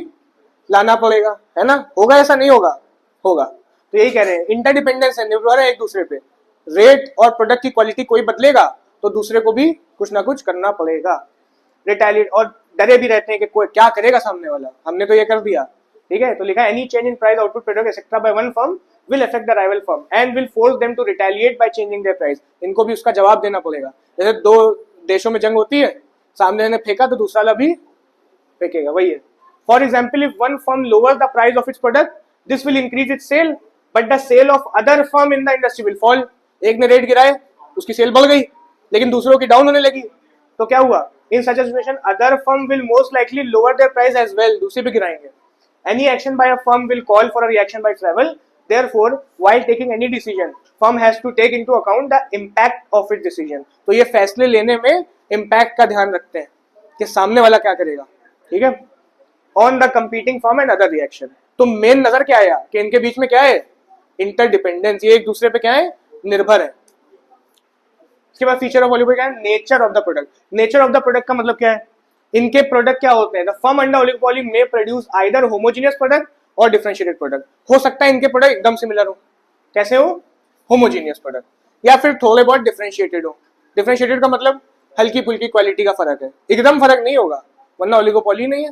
लाना पड़ेगा, है ना। होगा ऐसा, नहीं होगा, होगा। तो यही कह रहे हैं, इंटरडिपेंडेंस है, निर्भर है एक दूसरे पे। रेट और प्रोडक्ट की क्वालिटी कोई बदलेगा तो दूसरे को भी कुछ ना कुछ करना पड़ेगा। रिटेलिएट, और डरे भी रहते हैं कि कोई क्या करेगा सामने वाला, हमने तो ये कर दिया, ठीक है। तो लिखा है any change in price, output, product etcetera by one firm will affect the rival firm and will force them to retaliate by changing their price. इनको भी उसका जवाब देना पड़ेगा। जैसे दो देशों में जंग होती है, सामने ने फेंका तो दूसरा वाला भी फेंकेगा, वही है। For example, if one firm lowers the price of its product, this will increase its sale, but the sale of other firm in the industry will fall. एक ने रेट गिराए, उसकी सेल बढ़ गई, लेकिन दूसरों की डाउन होने लगी, तो क्या हुआ, in such a situation other firm will most likely lower their price as well, दूसरे भी गिराएंगे। Any action by a firm will call for a reaction by its rival, therefore while taking any decision firm has to take into account the impact of its decision. तो ये फैसले लेने में impact का ध्यान रखते हैं कि सामने वाला क्या करेगा, ठीक है, on the competing firm and other reaction. तो मेन नजर क्या आया कि इनके बीच में क्या है, इंटरडिपेंडेंस, ये एक दूसरे पे क्या है, निर्भर है। इसके बाद फीचर ऑफ ओलिगोपोली क्या है, nature of the product. Nature of the product का मतलब क्या है, इनके प्रोडक्ट क्या होते हैं, द फर्म अंडर ओलिगोपोली में प्रोड्यूस आइदर होमोजेनियस प्रोडक्ट और डिफरेंशिएटेड प्रोडक्ट। हो सकता है इनके प्रोडक्ट एकदम सिमिलर हो, कैसे हो, होमोजेनियस प्रोडक्ट, या फिर थोड़े बहुत डिफरेंशिएटेड हो। डिफरेंशिएटेड का मतलब हल्की फुल्की क्वालिटी का फर्क है, एकदम फर्क नहीं होगा, वरना ओलिगोपोली नहीं है,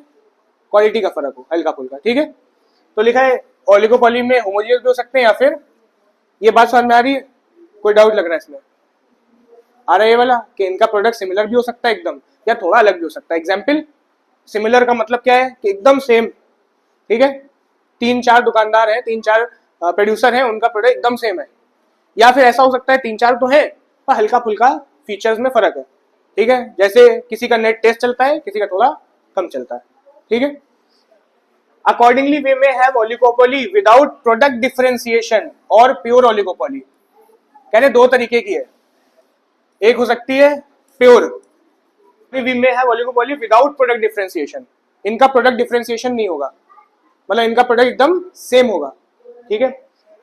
क्वालिटी का फर्क हो, हल्का फुल्का, ठीक है। तो लिखा है ओलिगोपोली में होमोजेनियस भी हो सकते हैं, या फिर, ये बात समझ में आ रही है, कोई डाउट लग रहा है इसमें, आ रहा है ये वाला कि इनका प्रोडक्ट सिमिलर भी हो सकता है एकदम, या थोड़ा अलग भी हो सकता है। एग्जाम्पल, सिमिलर का मतलब क्या है कि एकदम सेम, ठीक है, 3-4 दुकानदार हैं, 3-4 प्रोड्यूसर हैं, उनका प्रोडक्ट एकदम सेम है। या फिर ऐसा हो सकता है 3-4 तो है पर हल्का फुल्का फीचर्स में फर्क है, ठीक है, जैसे किसी का नेट टेस्ट चलता है, किसी का थोड़ा कम चलता है, ठीक है। Accordingly we may have oligopoly without product differentiation और प्योर ओलिगोपोली। कहने दो तरीके की है, एक हो सकती है pure, we may have oligopoly without product differentiation, इनका प्रोडक्ट डिफरेंशिएशन नहीं होगा, मतलब इनका प्रोडक्ट एकदम सेम होगा, ठीक है।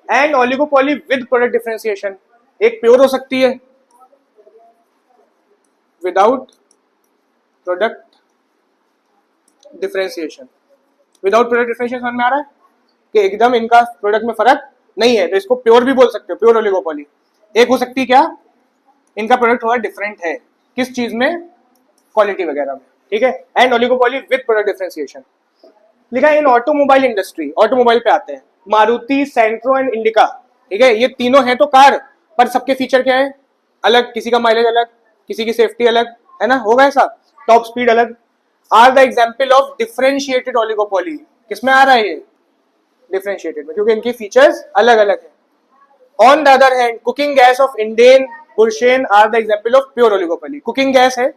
And oligopoly with product differentiation, एक प्योर हो सकती है without product differentiation. Without product differentiation समझ में आ रहा है कि एकदम इनका प्रोडक्ट में फर्क नहीं है, तो इसको प्योर भी बोल सकते हो, प्योर ओलिगोपोली। एक हो सकती है क्या, इनका प्रोडक्ट थोड़ा डिफरेंट है, किस चीज में, क्वालिटी वगैरह में, ठीक है। And oligopoly with product differentiation. लिखा है इन ऑटोमोबाइल इंडस्ट्री, ऑटोमोबाइल पे आते हैं, मारुति, सेंट्रो एंड इंडिका, ठीक है, ये तीनों हैं तो कार, पर सबके फीचर क्या है, अलग, किसी का माइलेज अलग, किसी की सेफ्टी अलग, है ना, होगा ऐसा, टॉप स्पीड अलग। Are the example of differentiated oligopoly, किसमें आ रहा है ये, डिफरेंशिएटेड में, क्योंकि इनकी फीचर्स अलग अलग है। On the other hand cooking gas of Indane, पुरशेन are the example of pure oligopoly. Cooking gas है,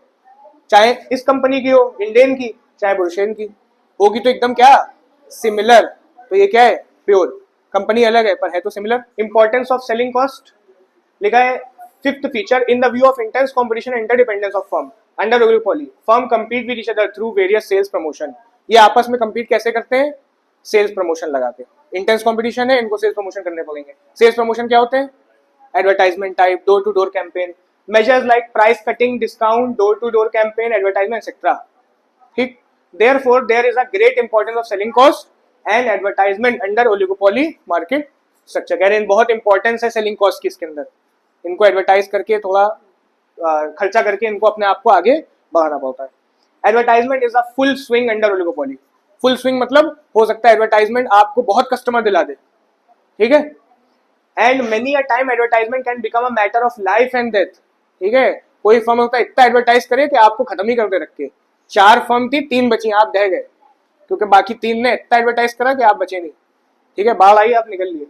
चाहे इस कंपनी की हो, इंडियन की, चाहे बुरशेन की होगी, तो एकदम क्या सिमिलर। तो ये क्या है, प्योर। कंपनी अलग है पर है तो similar. Importance of selling cost लिखा है fifth feature, in the view of intense competition interdependence of firm under oligopoly, firm compete with each other through various sales promotion। ये आपस में compete कैसे करते हैं, सेल्स प्रमोशन लगा के। इंटेंस कॉम्पिटिशन है, इनको सेल्स प्रमोशन करने पड़ेंगे। सेल्स प्रमोशन क्या होते हैं, advertisement type, door to door campaign, measures like price cutting, discount, door to door campaign, advertisement etcetera. ठीक, therefore there is a great importance of selling cost and advertisement under oligopoly market structure. कह रहे हैं बहुत importance है selling cost की इसके अंदर, इनको एडवर्टाइज करके थोड़ा खर्चा करके इनको अपने आप को आगे बढ़ाना पड़ता है। Advertisement is a full swing under oligopoly. Full swing मतलब हो सकता है एडवर्टाइजमेंट आपको बहुत कस्टमर दिला दे, ठीक है। And many a time advertisement can become a matter of life and death, ठीक है। कोई फर्म होता है इतना एडवर्टाइज करे कि आपको खत्म ही कर दे रखे। 4 फर्म थी, 3 बची, आप ढह गए क्योंकि बाकी 3 ने इतना एडवर्टाइज करा कि आप बचे नहीं, ठीक है। बाढ़ आई, आप निकल लिए।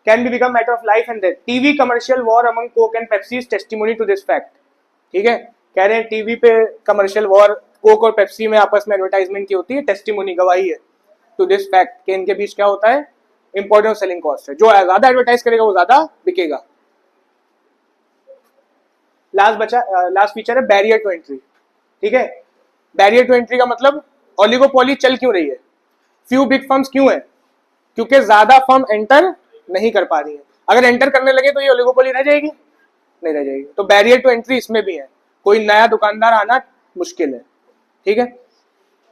Can be become matter of life and death. TV commercial war among Coke and Pepsi is testimony to this fact, ठीक है। कह रहे हैं टीवी पे कमर्शियल वॉर कोक और पेप्सी में आपस में एडवर्टाइजमेंट की होती है, टेस्टिमोनी गवाही है टू दिस फैक्ट कि इनके बीच क्या होता है, इंपॉर्टेंट ऑफ सेलिंग कॉस्ट है। जो ज्यादा एडवर्टाइज करेगा वो ज्यादा बिकेगा। लास्ट फीचर है बैरियर टू एंट्री, ठीक है। बैरियर टू एंट्री का मतलब ओलिगोपोली चल क्यों रही है, फ्यू बिग फर्म्स क्यों है, क्योंकि ज्यादा फर्म एंटर नहीं कर पा रही है। अगर एंटर करने लगे तो ये ओलिगोपोली रह जाएगी, नहीं रह जाएगी। तो बैरियर टू एंट्री इसमें भी है, कोई नया दुकानदार आना मुश्किल है, ठीक है।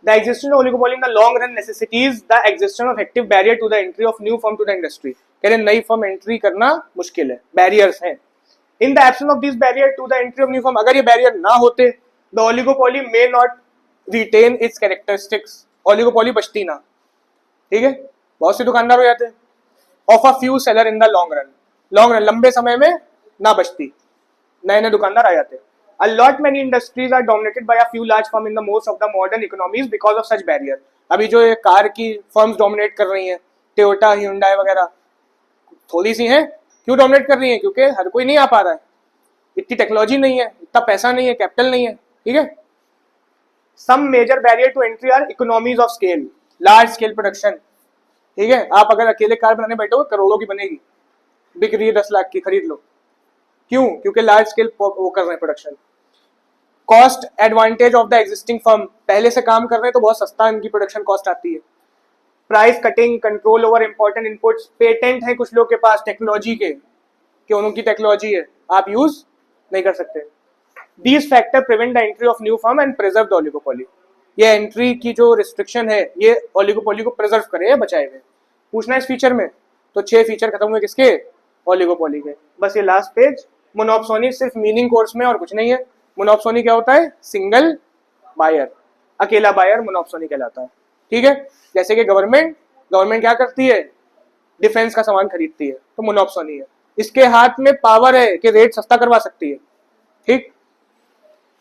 The existence of oligopoly in the long run necessitates the existence of active barrier to the entry of new firm to the industry। कह रहे नई फर्म एंट्री करना मुश्किल है, बैरियर्स हैं। In the absence of these barrier to the entry of new firm, अगर ये barrier ना होते the oligopoly may not retain its characteristics, oligopoly बचती ना, ठीक है। बहुत से दुकानदार हो जाते हैं। Of a few seller in the long run, लंबे समय में ना बचती, नए नए दुकानदार आ जाते। A lot many industries are dominated by a few large firms in the most of the modern economies because of such barrier। अभी जो ये कार की फर्म्स डोमिनेट कर रही हैं, टोयोटा, hyundai वगैरह, थोड़ी सी हैं। क्यों डोमिनेट कर रही हैं, क्योंकि हर कोई नहीं आ पा रहा है, इतनी टेक्नोलॉजी नहीं है, इतना पैसा नहीं है, कैपिटल नहीं है, ठीक है। Some major barrier to entry are economies of scale, large scale production, ठीक है। आप अगर अकेले कार बनाने बैठोगे करोड़ों की बनेगी, बिक रही है 10 लाख की, खरीद लो। क्यों, क्योंकि लार्ज स्केल वो कर रहे हैं production. Cost advantage of the existing firm, पहले से काम कर रहे हैं तो बहुत सस्ता इनकी प्रोडक्शन कॉस्ट आती है। Price cutting, control over important inputs, patent है कुछ लोग के पास टेक्नोलॉजी के, कि उनकी टेक्नोलॉजी है, आप यूज नहीं कर सकते। These factor prevent the entry of new firm and preserve the oligopoly. ये एंट्री की जो रिस्ट्रिक्शन है ये ओलिगोपोली को प्रिजर्व करे, बचाए हुए। पूछना इस फीचर में, तो 6 फीचर खत्म हुए किसके, ओलिगोपोली के। बस ये लास्ट पेज। मोनोप्सोनी सिर्फ मीनिंग कोर्स में और कुछ नहीं है। मोनोप्सोनी क्या होता है, सिंगल बायर, अकेला बायर मोनोप्सोनी कहलाता है, ठीक है। जैसे कि गवर्नमेंट क्या करती है, डिफेंस का सामान खरीदती है, तो मोनोप्सोनी है। इसके हाथ में पावर है कि रेट सस्ता करवा सकती है, ठीक।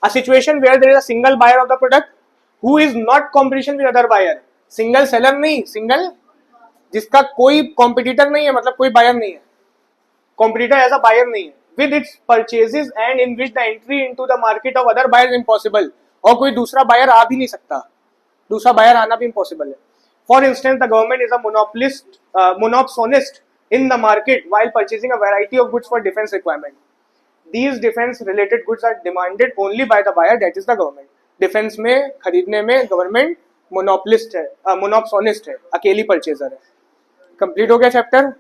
A situation where there is a single buyer of the product who is not competition with other buyer. Single seller नहीं, सिंगल जिसका कोई कॉम्पिटिटर नहीं है, मतलब कोई बायर नहीं है, कॉम्पिटिटर एज अ बायर नहीं है। With its purchases and in which the entry into the market of other buyers impossible, और कोई दूसरा बायर आ भी नहीं सकता, दूसरा बायर आना भी impossible है। For instance, the government is a monopsonist in the market while purchasing a variety of goods for defense requirement. These defense related goods are demanded only by the buyer, that is the government। Defence में खरीदने में government monopolist है, मोनोप्सोनिस्ट है, अकेली purchaser है। Complete हो गया chapter.